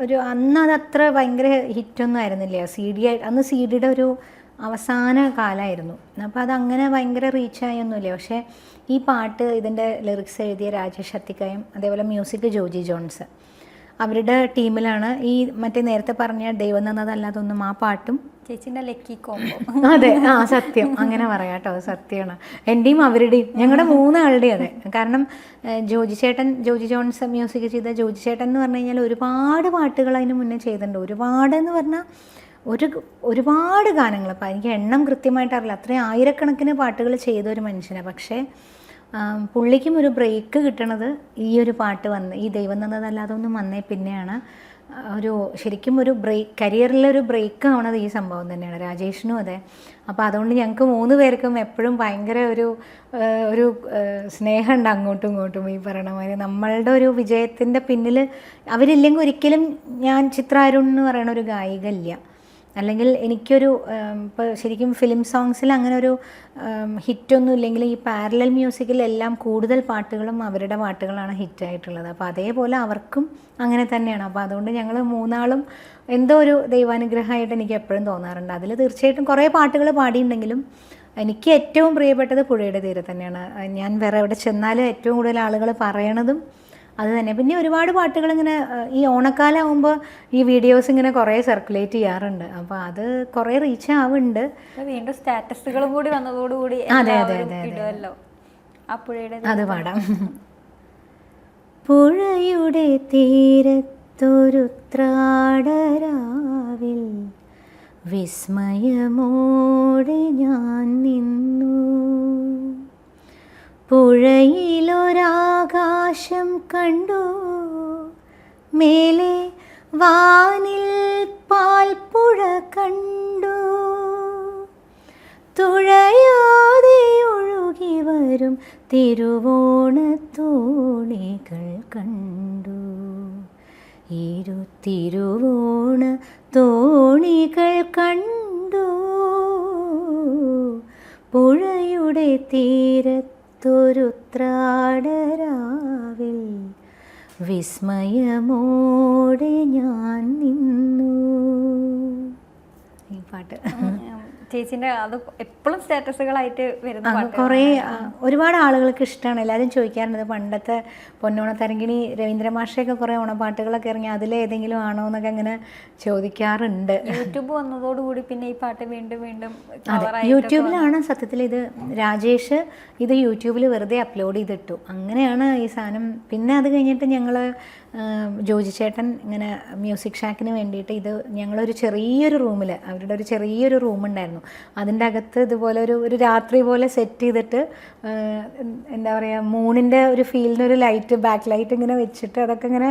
ഒരു അന്ന് അതത്ര ഭയങ്കര ഹിറ്റൊന്നും ആയിരുന്നില്ല. അന്ന് സി ഡിയുടെ ഒരു അവസാന കാലമായിരുന്നു. അപ്പോൾ അതങ്ങനെ ഭയങ്കര റീച്ചായൊന്നുമില്ല. പക്ഷേ ഈ പാട്ട് ഇതിൻ്റെ ലിറിക്സ് എഴുതിയ രാജേഷ് അത്തിക്കയം, അതേപോലെ മ്യൂസിക് ജോജി ജോൺസ്, അവരുടെ ടീമിലാണ് ഈ മറ്റേ നേരത്തെ പറഞ്ഞ ദൈവം തന്നതല്ലാതൊന്നും ആ പാട്ടും ചേച്ചിൻ്റെ ലക്കി കോംബോ. അതെ, സത്യം അങ്ങനെ പറയാം കേട്ടോ, സത്യമാണ്. എൻ്റെയും അവരുടെയും ഞങ്ങളുടെ മൂന്നാളുടെയും അതെ. കാരണം ജോജി ജോൺസ് മ്യൂസിക് ചെയ്ത ജോജി ചേട്ടൻ എന്ന് പറഞ്ഞു കഴിഞ്ഞാൽ ഒരുപാട് പാട്ടുകൾ അതിന് മുന്നേ ചെയ്തിട്ടുണ്ട്. ഒരുപാടെന്ന് പറഞ്ഞാൽ ഒരുപാട് ഗാനങ്ങൾ. അപ്പോൾ എനിക്ക് എണ്ണം കൃത്യമായിട്ട് അറിയില്ല, അത്രയും ആയിരക്കണക്കിന് പാട്ടുകൾ ചെയ്ത ഒരു മനുഷ്യനാണ്. പക്ഷേ പുള്ളിക്കും ഒരു ബ്രേക്ക് കിട്ടണത് ഈ ഒരു പാട്ട് വന്ന്, ഈ ദൈവം തന്നതല്ലാതൊന്നും വന്നേ പിന്നെയാണ്. ശരിക്കും ഒരു കരിയറിലൊരു ബ്രേക്ക് ആവണത് ഈ സംഭവം തന്നെയാണ്. രാജേഷിനും അതെ. അപ്പോൾ അതുകൊണ്ട് ഞങ്ങൾക്ക് 3 പേർക്കും എപ്പോഴും ഭയങ്കര ഒരു സ്നേഹമുണ്ട് അങ്ങോട്ടും ഇങ്ങോട്ടും. ഈ പറയണ മാതിരി നമ്മളുടെ ഒരു വിജയത്തിൻ്റെ പിന്നിൽ അവരില്ലെങ്കിൽ ഒരിക്കലും ഞാൻ ചിത്ര അരുൺ എന്ന് പറയണ ഒരു ഗായിക ഇല്ല. അല്ലെങ്കിൽ എനിക്കൊരു ഇപ്പോൾ ശരിക്കും ഫിലിം സോങ്സിൽ അങ്ങനെ ഒരു ഹിറ്റൊന്നും ഇല്ലെങ്കിൽ ഈ പാരലൽ മ്യൂസിക്കിലെല്ലാം കൂടുതൽ പാട്ടുകളും അവരുടെ പാട്ടുകളാണ് ഹിറ്റായിട്ടുള്ളത്. അപ്പോൾ അതേപോലെ അവർക്കും അങ്ങനെ തന്നെയാണ്. അപ്പോൾ അതുകൊണ്ട് ഞങ്ങൾ 3 ആളും എന്തോ ഒരു ദൈവാനുഗ്രഹമായിട്ട് എനിക്ക് എപ്പോഴും തോന്നാറുണ്ട്. അതിൽ തീർച്ചയായിട്ടും കുറേ പാട്ടുകൾ പാടിയിട്ടുണ്ടെങ്കിലും എനിക്ക് ഏറ്റവും പ്രിയപ്പെട്ടത് പുഴയുടെ തീരെ തന്നെയാണ്. ഞാൻ വേറെ എവിടെ ചെന്നാലും ഏറ്റവും കൂടുതൽ ആളുകൾ പറയണതും അത് തന്നെ. പിന്നെ ഒരുപാട് പാട്ടുകൾ ഇങ്ങനെ ഈ ഓണക്കാലം ആകുമ്പോൾ ഈ വീഡിയോസ് ഇങ്ങനെ കുറേ സർക്കുലേറ്റ് ചെയ്യാറുണ്ട്. അപ്പോൾ അത് കുറേ റീച്ച് ആവുന്നുണ്ട്. വീണ്ടും സ്റ്റാറ്റസുകളും കൂടി വന്നതോടുകൂടി അതെ അതെ അതെ ഇടുമല്ലോ. ആ പുഴയുടെ അത് പാടാം. പുഴയുടെ തീരത്തൊരു ത്രാടരാവിൽ വിസ്മയമോടെ ഞാൻ നിന്നു. പുഴയിലൊരാകാശം കണ്ടു, മേലെ വാനിൽ പാൽപ്പുഴ കണ്ടു. തുഴയാതെ ഒഴുകി വരും തിരുവോണത്തോണികൾ കണ്ടു. തിരുവോണ തോണികൾ കണ്ടു. പുഴയുടെ തീരത്തൊരു ത്രാടരാവിൽ വിസ്മയമോടെ ഞാൻ നിന്നു. ഈ പാട്ട് ചേച്ചിന്റെ അത് എപ്പോഴും സ്റ്റാറ്റസുകളായിട്ട് വരുന്ന കുറേ ഒരുപാട് ആളുകൾക്ക് ഇഷ്ടമാണ്. എല്ലാവരും ചോദിക്കാറുണ്ട് പണ്ടത്തെ പൊന്നോണത്തരങ്കിണി രവീന്ദ്ര മാഷയൊക്കെ കുറേ ഓണപ്പാട്ടുകളൊക്കെ ഇറങ്ങി അതിലേതെങ്കിലും ആണോ എന്നൊക്കെ അങ്ങനെ ചോദിക്കാറുണ്ട്. യൂട്യൂബ് വന്നതോടുകൂടി പിന്നെ ഈ പാട്ട് വീണ്ടും വീണ്ടും യൂട്യൂബിലാണ് സത്യത്തിൽ. ഇത് രാജേഷ് ഇത് യൂട്യൂബിൽ വെറുതെ അപ്ലോഡ് ചെയ്തിട്ടു, അങ്ങനെയാണ് ഈ സാധനം. പിന്നെ അത് കഴിഞ്ഞിട്ട് ഞങ്ങൾ ജോജി ചേട്ടൻ ഇങ്ങനെ മ്യൂസിക് ഷാക്കിന് വേണ്ടിയിട്ട് ഇത് ഞങ്ങളൊരു ചെറിയൊരു റൂമിൽ, അവരുടെ ഒരു ചെറിയൊരു റൂമുണ്ടായിരുന്നു, അതിൻ്റെ അകത്ത് ഇതുപോലെ ഒരു രാത്രി പോലെ സെറ്റ് ചെയ്തിട്ട് എന്താ പറയുക മൂണിൻ്റെ ഒരു ഫീൽഡിന് ഒരു ലൈറ്റ് ബാക്ക് ലൈറ്റ് ഇങ്ങനെ വെച്ചിട്ട് അതൊക്കെ ഇങ്ങനെ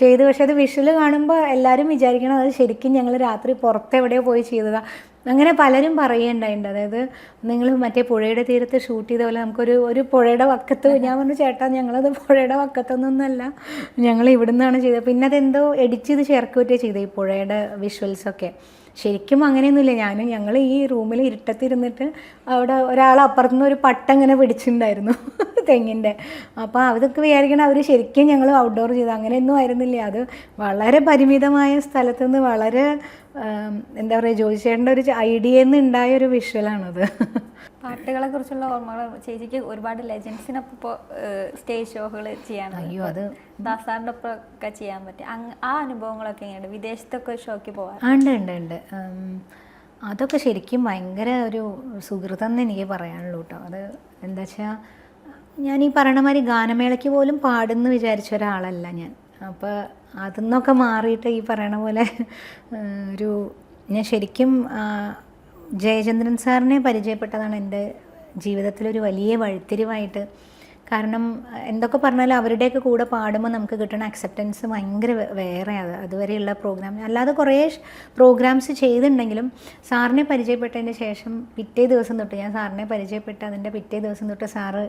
ചെയ്ത്. പക്ഷേ അത് വിഷ്വൽ കാണുമ്പോൾ എല്ലാവരും വിചാരിക്കണം അത് ശരിക്കും ഞങ്ങൾ രാത്രി പുറത്തെവിടെയോ പോയി ചെയ്തതാണ്. അങ്ങനെ പലരും പറയുണ്ടായിട്ടുണ്ട്. അതായത് നിങ്ങൾ മറ്റേ പുഴയുടെ തീരത്ത് ഷൂട്ട് ചെയ്ത പോലെ ഒരു പുഴയുടെ വക്കത്ത്. ഞാൻ പറഞ്ഞു ചേട്ടാ ഞങ്ങളത് പുഴയുടെ വക്കത്തൊന്നല്ല, ഞങ്ങൾ ഇവിടുന്നാണ് ചെയ്തത്. പിന്നെ അതെന്തോ എഡിറ്റ് ചെയ്ത് ചേർക്കുകയൊക്കെ ചെയ്തത് ഈ പുഴയുടെ വിഷ്വൽസൊക്കെ. ശരിക്കും അങ്ങനെയൊന്നുമില്ല. ഞങ്ങൾ ഈ റൂമിൽ ഇരുട്ടത്തിരുന്നിട്ട് അവിടെ ഒരാൾ അപ്പുറത്തുനിന്ന് ഒരു പട്ട ഇങ്ങനെ പിടിച്ചിട്ടുണ്ടായിരുന്നു തെങ്ങിൻ്റെ. അപ്പോൾ അതൊക്കെ വിചാരിക്കണം അവർ ശരിക്കും ഞങ്ങൾ ഔട്ട്ഡോർ ചെയ്തു. അങ്ങനെയൊന്നും ആയിരുന്നില്ല. അത് വളരെ പരിമിതമായ സ്ഥലത്തുനിന്ന് വളരെ എന്താ പറയുക ജോജി ചേട്ടൻ്റെ ഒരു ഐഡിയയിൽ നിന്ന് ഉണ്ടായ ഒരു വിഷ്വലാണത്. പാട്ടുകളെ കുറിച്ചുള്ള ഓർമ്മകൾ ചേച്ചിക്ക് ഒരുപാട് ലെജൻസിനൊപ്പം ഇപ്പോൾ സ്റ്റേജ് ഷോകൾ ചെയ്യാൻ, അയ്യോ അത് ദാസാറിൻ്റെ ഒപ്പം ഒക്കെ ചെയ്യാൻ പറ്റും. ആ അനുഭവങ്ങളൊക്കെ എങ്ങനെയുണ്ട്? വിദേശത്തൊക്കെ ഷോയ്ക്ക് പോകാൻ? ഉണ്ട്. അതൊക്കെ ശരിക്കും ഭയങ്കര ഒരു സുഹൃതം എന്ന് എനിക്ക് പറയാനുള്ളൂ കേട്ടോ. അത് എന്താ വെച്ചാൽ ഞാൻ ഈ പറയണ മാതിരി ഗാനമേളയ്ക്ക് പോലും പാടുന്നു വിചാരിച്ച ഒരാളല്ല ഞാൻ. അപ്പോൾ അതിന്നൊക്കെ മാറിയിട്ട് ഈ പറയണ പോലെ ഞാൻ ശരിക്കും ജയചന്ദ്രൻ സാറിനെ പരിചയപ്പെട്ടതാണ് എൻ്റെ ജീവിതത്തിലൊരു വലിയ വഴിത്തിരിവായിട്ട് കാരണം എന്തൊക്കെ പറഞ്ഞാലും അവരുടെയൊക്കെ കൂടെ പാടുമ്പോൾ നമുക്ക് കിട്ടുന്ന അക്സെപ്റ്റൻസ് ഭയങ്കര വേറെ അതുവരെയുള്ള പ്രോഗ്രാം. അല്ലാതെ കുറേ പ്രോഗ്രാംസ് ചെയ്തിട്ടുണ്ടെങ്കിലും സാറിനെ പരിചയപ്പെട്ടതിന് ശേഷം പിറ്റേ ദിവസം തൊട്ട്, ഞാൻ സാറിനെ പരിചയപ്പെട്ട് അതിൻ്റെ പിറ്റേ ദിവസം തൊട്ട് സാറ്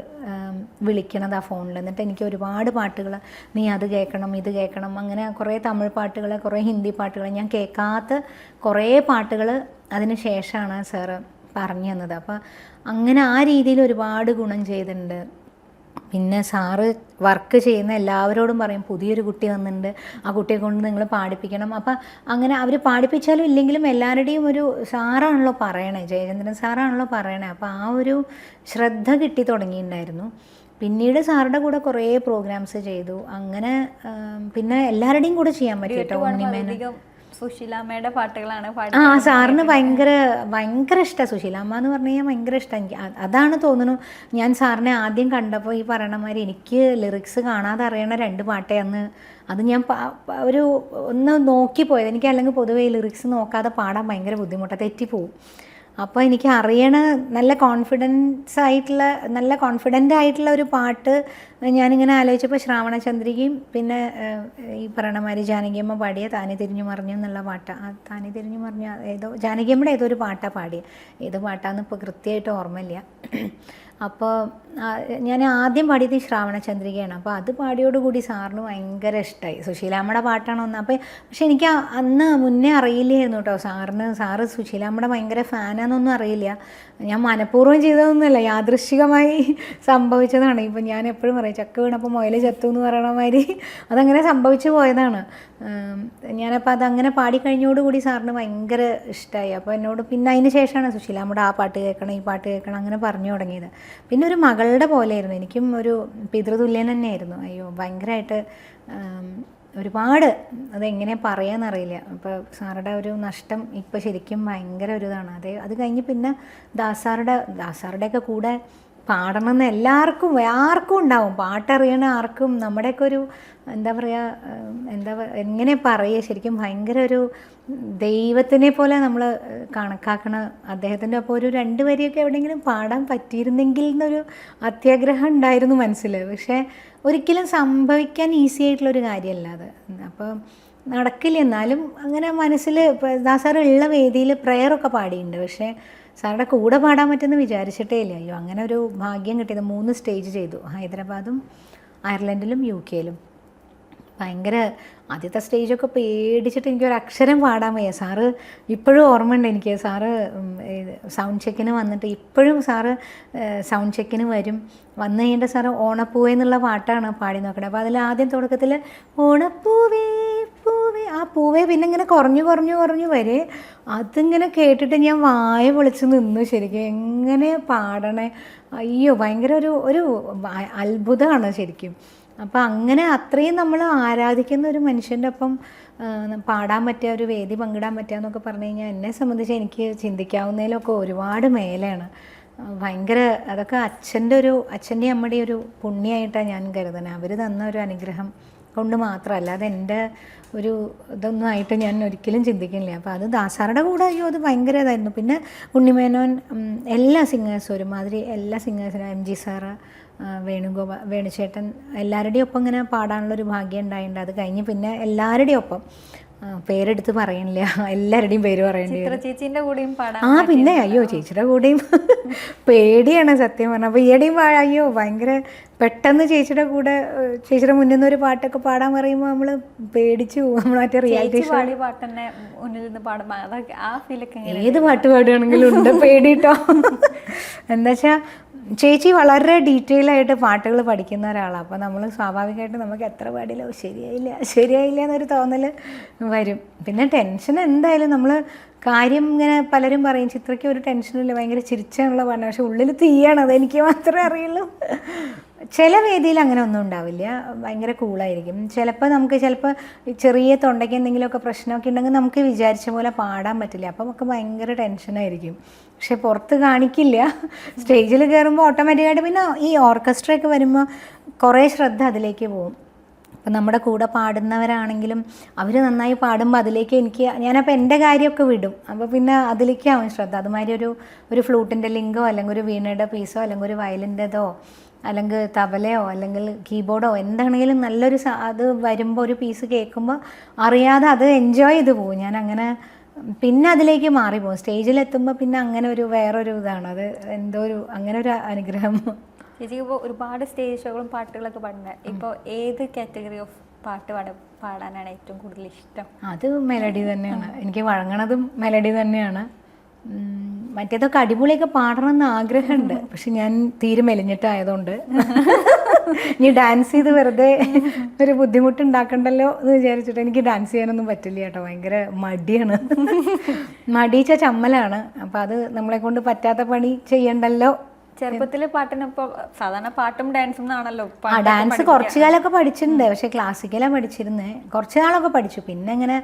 വിളിക്കണത് ആ ഫോണിൽ. എന്നിട്ട് എനിക്ക് ഒരുപാട് പാട്ടുകൾ, നീ അത് കേൾക്കണം ഇത് കേൾക്കണം, അങ്ങനെ കുറേ തമിഴ് പാട്ടുകൾ, കുറേ ഹിന്ദി പാട്ടുകൾ, ഞാൻ കേൾക്കാത്ത കുറേ പാട്ടുകൾ അതിന് ശേഷമാണ് സാറ് പറഞ്ഞു തന്നത്. അപ്പോൾ അങ്ങനെ ആ രീതിയിൽ ഒരുപാട് ഗുണം ചെയ്തിട്ടുണ്ട്. പിന്നെ സാറ് വർക്ക് ചെയ്യുന്ന എല്ലാവരോടും പറയും, പുതിയൊരു കുട്ടി വന്നിട്ടുണ്ട്, ആ കുട്ടിയെ കൊണ്ട് നിങ്ങൾ പാടിപ്പിക്കണം. അപ്പം അങ്ങനെ അവർ പാടിപ്പിച്ചാലും ഇല്ലെങ്കിലും എല്ലാവരുടെയും ഒരു സാറാണല്ലോ പറയണേ, ജയചന്ദ്രൻ സാറാണല്ലോ പറയണേ. അപ്പോൾ ആ ഒരു ശ്രദ്ധ കിട്ടി തുടങ്ങിയിട്ടുണ്ടായിരുന്നു. പിന്നീട് സാറുടെ കൂടെ കുറേ പ്രോഗ്രാംസ് ചെയ്തു. അങ്ങനെ പിന്നെ എല്ലാവരുടെയും കൂടെ ചെയ്യാൻ പറ്റും കേട്ടോ. ഉണ്ണിമേനോൻ, സുശീലാമ്മയുടെ പാട്ടുകളാണ് സാറിന് ഭയങ്കര ഇഷ്ടമാണ്. സുശീലാമ്മ എന്ന് പറഞ്ഞു കഴിഞ്ഞാൽ ഭയങ്കര ഇഷ്ടമാണ് എനിക്ക്. അതാണ് തോന്നുന്നു, ഞാൻ സാറിനെ ആദ്യം കണ്ടപ്പോൾ ഈ പറയണമാതിരി എനിക്ക് ലിറിക്സ് കാണാതെ അറിയണ 2 പാട്ടേ അന്ന്, അത് ഞാൻ ഒന്ന് നോക്കിപ്പോയത്. എനിക്ക് അല്ലെങ്കിൽ പൊതുവേ ലിറിക്സ് നോക്കാതെ പാടാൻ ഭയങ്കര ബുദ്ധിമുട്ടാണ്, തെറ്റിപ്പോവും. അപ്പോൾ എനിക്ക് അറിയണ നല്ല കോൺഫിഡൻ്റ് ആയിട്ടുള്ള ഒരു പാട്ട് ഞാനിങ്ങനെ ആലോചിച്ചപ്പോൾ ശ്രാവണചന്ദ്രികയും പിന്നെ ഈ പറയണമാതിരി ജാനകിയമ്മ പാടിയ താനെ തിരിഞ്ഞു മറിഞ്ഞു എന്നുള്ള പാട്ടാണ്. താനെ തിരിഞ്ഞു മറിഞ്ഞ ജാനകിയമ്മയുടെ ഏതോ ഒരു പാട്ടാണ് പാടിയത്, ഏത് പാട്ടാന്ന് ഇപ്പോൾ കൃത്യമായിട്ട് ഓർമ്മയില്ല. അപ്പോൾ ഞാൻ ആദ്യം പാടിയത് ഈ ശ്രാവണചന്ദ്രികയാണ്. അപ്പോൾ അത് പാടിയോടുകൂടി സാറിന് ഭയങ്കര ഇഷ്ടമായി. സുശീലാമ്മയുടെ പാട്ടാണ് ഒന്ന്. പക്ഷെ എനിക്ക് അന്ന് മുന്നേ അറിയില്ലായിരുന്നു കേട്ടോ സാറ് സുശീലാമ്മയുടെ ഭയങ്കര ഫാനാണെന്നൊന്നും അറിയില്ല. ഞാൻ മനഃപൂർവ്വം ചെയ്തതൊന്നുമല്ല, യാദൃശ്ചികമായി സംഭവിച്ചതാണ്. ഇപ്പം ഞാൻ എപ്പോഴും പറയും, ചക്ക വീണപ്പോൾ മുയൽ ചത്തു എന്ന് പറയണ മാതിരി അതങ്ങനെ സംഭവിച്ചു പോയതാണ്. ഞാനപ്പോൾ അതങ്ങനെ പാടിക്കഴിഞ്ഞോടുകൂടി സാറിന് ഭയങ്കര ഇഷ്ടമായി. അപ്പോൾ എന്നോട് പിന്നെ അതിന് ശേഷമാണ് സുശീലാമ്മയുടെ ആ പാട്ട് കേൾക്കണം ഈ പാട്ട് കേൾക്കണം അങ്ങനെ പറഞ്ഞു തുടങ്ങിയത്. പിന്നെ ഒരു മകളുടെ പോലെയായിരുന്നു, എനിക്കും ഒരു പിതൃതുല്യൻ തന്നെയായിരുന്നു. അയ്യോ ഭയങ്കരമായിട്ട് ഒരുപാട്, അതെങ്ങനെ പറയാമെന്നറിയില്ല. അപ്പോൾ സാറുടെ ഒരു നഷ്ടം ഇപ്പോൾ ശരിക്കും ഭയങ്കര ഒരു ഇതാണ്. അത് കഴിഞ്ഞ് പിന്നെ ദാസാറുടെയൊക്കെ കൂടെ പാടണമെന്ന് ആർക്കും ഉണ്ടാവും, പാട്ടറിയണ ആർക്കും. നമ്മുടെയൊക്കെ ഒരു എങ്ങനെ പറയുക, ശരിക്കും ഭയങ്കര ഒരു ദൈവത്തിനെ പോലെ നമ്മൾ കണക്കാക്കണ അദ്ദേഹത്തിൻ്റെ ഒപ്പം ഒരു 2 വരിയൊക്കെ എവിടെയെങ്കിലും പാടാൻ പറ്റിയിരുന്നെങ്കിൽ എന്നൊരു അത്യാഗ്രഹം ഉണ്ടായിരുന്നു മനസ്സിൽ. പക്ഷേ ഒരിക്കലും സംഭവിക്കാൻ ഈസി ആയിട്ടുള്ളൊരു കാര്യമല്ല അത്. അപ്പോൾ നടക്കില്ല. എന്നാലും അങ്ങനെ മനസ്സിൽ ദാസാർ ഉള്ള വേദിയിൽ പ്രെയറൊക്കെ പാടിയിട്ടുണ്ട്. പക്ഷേ സാറുടെ കൂടെ പാടാൻ പറ്റുമെന്ന് വിചാരിച്ചിട്ടേ ഇല്ല. അയ്യോ അങ്ങനെ ഒരു ഭാഗ്യം കിട്ടിയത്. 3 സ്റ്റേജ് ചെയ്തു, ഹൈദരാബാദും അയർലൻഡിലും UK-ലും. ഭയങ്കര ആദ്യത്തെ സ്റ്റേജൊക്കെ പേടിച്ചിട്ട് എനിക്കൊരു അക്ഷരം പാടാൻ വയ്യ. സാറ് ഇപ്പോഴും ഓർമ്മയുണ്ട് എനിക്ക്. സാറ് സൗണ്ട് ചെക്കിന് വന്നിട്ട് ഇപ്പോഴും സാറ് സൗണ്ട് ചെക്കിന് വന്നു കഴിഞ്ഞിട്ട് സാറ് ഓണപ്പൂവേ എന്നുള്ള പാട്ടാണ് പാടി നോക്കണത്. അപ്പോൾ അതിൽ ആദ്യം തുടക്കത്തിൽ ഓണപ്പൂവേ പൂവേ, ആ പൂവേ പിന്നെ ഇങ്ങനെ കുറഞ്ഞു വരെ അതിങ്ങനെ കേട്ടിട്ട് ഞാൻ വായ പൊളിച്ച് നിന്നു. ശരിക്കും എങ്ങനെ പാടണേ, അയ്യോ ഭയങ്കര ഒരു അത്ഭുതമാണ് ശരിക്കും. അപ്പോൾ അങ്ങനെ അത്രയും നമ്മൾ ആരാധിക്കുന്ന ഒരു മനുഷ്യൻ്റെ ഒപ്പം പാടാൻ പറ്റുക, ഒരു വേദി പങ്കിടാൻ പറ്റുക എന്നൊക്കെ പറഞ്ഞു കഴിഞ്ഞാൽ എന്നെ സംബന്ധിച്ച് എനിക്ക് ചിന്തിക്കാവുന്നതിലൊക്കെ ഒരുപാട് മേലെയാണ്. ഭയങ്കര അതൊക്കെ അച്ഛൻ്റെയും അമ്മയുടെയും ഒരു പുണ്യമായിട്ടാണ് ഞാൻ കരുതുന്നത്. അവർ തന്ന ഒരു അനുഗ്രഹം കൊണ്ട് മാത്രമല്ല, അതെൻ്റെ ഒരു ഇതൊന്നും ആയിട്ട് ഞാൻ ഒരിക്കലും ചിന്തിക്കുന്നില്ല. അപ്പോൾ അത് ദാസാറുടെ കൂടെ അയ്യോ അത് ഭയങ്കര ഇതായിരുന്നു. പിന്നെ ഉണ്ണിമേനോൻ, എല്ലാ സിംഗേഴ്സും ഒരുമാതിരി എല്ലാ സിംഗേഴ്സിനും, MG സാറ്, വേണുചേട്ടൻ, എല്ലാവരുടെയും ഒപ്പം ഇങ്ങനെ പാടാനുള്ളൊരു ഭാഗ്യം ഉണ്ടായിട്ടുണ്ട്. അത് കഴിഞ്ഞ് പിന്നെ എല്ലാവരുടെയും ഒപ്പം പേരെടുത്ത് പറയണില്ല, എല്ലാവരുടെയും പേര് പറയേണ്ടി വരും. ചേച്ചീൻ്റെ കൂടെയും പാടാം. പിന്നെ അയ്യോ ചേച്ചിയുടെ കൂടെയും പേടിയാണ് സത്യം പറഞ്ഞാൽ. അപ്പോൾ ഈയിടെയും അയ്യോ ഭയങ്കര പെട്ടെന്ന് ചേച്ചിയുടെ മുന്നിൽ നിന്ന് ഒരു പാട്ടൊക്കെ പാടാൻ പറയുമ്പോൾ നമ്മൾ പേടിച്ചു പോകും. നമ്മൾ മറ്റേ റിയാലിറ്റി ഷോ ഏത് പാട്ട് പാടുകയാണെങ്കിലും ഉണ്ട് പേടിട്ടോ. എന്താ വെച്ചാൽ ചേച്ചി വളരെ ഡീറ്റെയിൽ ആയിട്ട് പാട്ടുകൾ പഠിക്കുന്ന ഒരാളാണ്. അപ്പോൾ നമ്മൾ സ്വാഭാവികമായിട്ട് നമുക്ക് എത്ര പാടില്ല ശരിയായില്ല എന്നൊരു തോന്നൽ വരും. പിന്നെ ടെൻഷൻ എന്തായാലും നമ്മൾ കാര്യം ഇങ്ങനെ പലരും പറയും ചിത്രയ്ക്ക് ഒരു ടെൻഷനില്ല, ഭയങ്കര ചിരിച്ചാണുള്ള പാടാണ്, പക്ഷെ ഉള്ളിൽ തീയാണ്, അതെനിക്ക് മാത്രമേ അറിയുള്ളൂ. ചില വേദിയിൽ അങ്ങനെ ഒന്നും ഉണ്ടാവില്ല, ഭയങ്കര കൂളായിരിക്കും. ചിലപ്പോൾ ചെറിയ തൊണ്ടയ്ക്ക് എന്തെങ്കിലുമൊക്കെ പ്രശ്നമൊക്കെ ഉണ്ടെങ്കിൽ നമുക്ക് വിചാരിച്ച പോലെ പാടാൻ പറ്റില്ല, അപ്പോൾ നമുക്ക് ഭയങ്കര ടെൻഷനായിരിക്കും. പക്ഷെ പുറത്ത് കാണിക്കില്ല. സ്റ്റേജിൽ കയറുമ്പോൾ ഓട്ടോമാറ്റിക്കായിട്ട് പിന്നെ ഈ ഓർക്കസ്ട്രയൊക്കെ വരുമ്പോൾ കുറേ ശ്രദ്ധ അതിലേക്ക് പോകും. അപ്പം നമ്മുടെ കൂടെ പാടുന്നവരാണെങ്കിലും അവർ നന്നായി പാടുമ്പോൾ അതിലേക്ക് ഞാനപ്പോൾ എൻ്റെ കാര്യമൊക്കെ വിടും. അപ്പോൾ പിന്നെ അതിലേക്കാവും ശ്രദ്ധ. അതുമാതിരി ഒരു ഫ്ലൂട്ടിൻ്റെ ലിങ്കോ അല്ലെങ്കിൽ ഒരു വീണയുടെ പീസോ അല്ലെങ്കിൽ ഒരു വയലിൻ്റെതോ അല്ലെങ്കിൽ തബലയോ അല്ലെങ്കിൽ കീബോർഡോ എന്താണെങ്കിലും നല്ലൊരു അത് വരുമ്പോൾ ഒരു പീസ് കേൾക്കുമ്പോൾ അറിയാതെ അത് എൻജോയ് ചെയ്ത് പോകും. ഞാൻ അങ്ങനെ പിന്നെ അതിലേക്ക് മാറിപ്പോകും. സ്റ്റേജിലെത്തുമ്പോൾ പിന്നെ അങ്ങനെ ഒരു വേറൊരു ഇതാണ്, അത് എന്തോ ഒരു അങ്ങനെ ഒരു അനുഗ്രഹം. ചേച്ചിക്ക് ഇപ്പോൾ ഒരുപാട് സ്റ്റേജ് ഷോകളും പാട്ടുകളൊക്കെ പാടുന്നത്, ഇപ്പോൾ ഏത് കാറ്റഗറി ഓഫ് പാട്ട് പാടാനാണ് ഏറ്റവും കൂടുതൽ ഇഷ്ടം? അത് മെലഡി തന്നെയാണ്, എനിക്ക് വഴങ്ങണതും മെലഡി തന്നെയാണ്. മറ്റേതൊക്കെ അടിപൊളിയൊക്കെ പാടണമെന്ന് ആഗ്രഹമുണ്ട്, പക്ഷെ ഞാൻ തീരെ മെലിഞ്ഞിട്ടായതുകൊണ്ട് ഇനി ഡാൻസ് ചെയ്ത് വെറുതെ ഒരു ബുദ്ധിമുട്ടുണ്ടാക്കണ്ടല്ലോ എന്ന് വിചാരിച്ചിട്ട് എനിക്ക് ഡാൻസ് ചെയ്യാനൊന്നും പറ്റില്ല കേട്ടോ. ഭയങ്കര മടിയാണ്, മടിച്ച ചമ്മലാണ്. അപ്പം അത് നമ്മളെ കൊണ്ട് പറ്റാത്ത പണി ചെയ്യണ്ടല്ലോ. ചെറുപ്പത്തില് പാട്ടിനൊപ്പം സാധാരണ പാട്ടും ഡാൻസും ആണല്ലോ. ഡാൻസ് കുറച്ചു കാലമൊക്കെ പഠിച്ചിട്ടുണ്ട്, പക്ഷെ ക്ലാസിക്കലാണ് പഠിച്ചിരുന്നത്. കുറച്ച് നാളൊക്കെ പഠിച്ചു, പിന്നെ ഇങ്ങനെ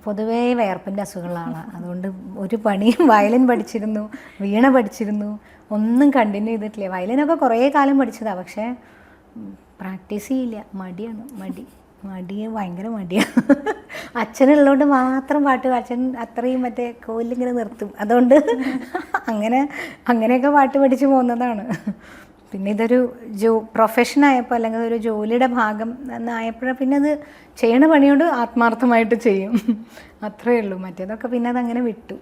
പൊതുവേ വിയർപ്പിൻ്റെ അസുഖങ്ങളാണ്, അതുകൊണ്ട് ഒരു പണിയും. വയലിൻ പഠിച്ചിരുന്നു, വീണ പഠിച്ചിരുന്നു, ഒന്നും കണ്ടിന്യൂ ചെയ്തിട്ടില്ല. വയലിനൊക്കെ കുറേ കാലം പഠിച്ചതാണ്, പക്ഷേ പ്രാക്ടീസ് ചെയ്യില്ല. മടിയാണ്, മടി ഭയങ്കര മടിയാണ്. അച്ഛനുള്ളതുകൊണ്ട് മാത്രം പാട്ട്, അച്ഛൻ അത്രയും മറ്റേ കോലിങ്ങനെ നിർത്തും, അതുകൊണ്ട് അങ്ങനെയൊക്കെ പാട്ട് പഠിച്ച് പോകുന്നതാണ്. പിന്നെ ഇതൊരു പ്രൊഫഷനായപ്പോൾ അല്ലെങ്കിൽ ഒരു ജോലിയുടെ ഭാഗം എന്നായപ്പോഴാണ് പിന്നെ അത് ചെയ്യണ പണിയോട് ആത്മാർത്ഥമായിട്ട് ചെയ്യും, അത്രയേ ഉള്ളൂ. മറ്റേതൊക്കെ പിന്നെ അതങ്ങനെ വിട്ടു.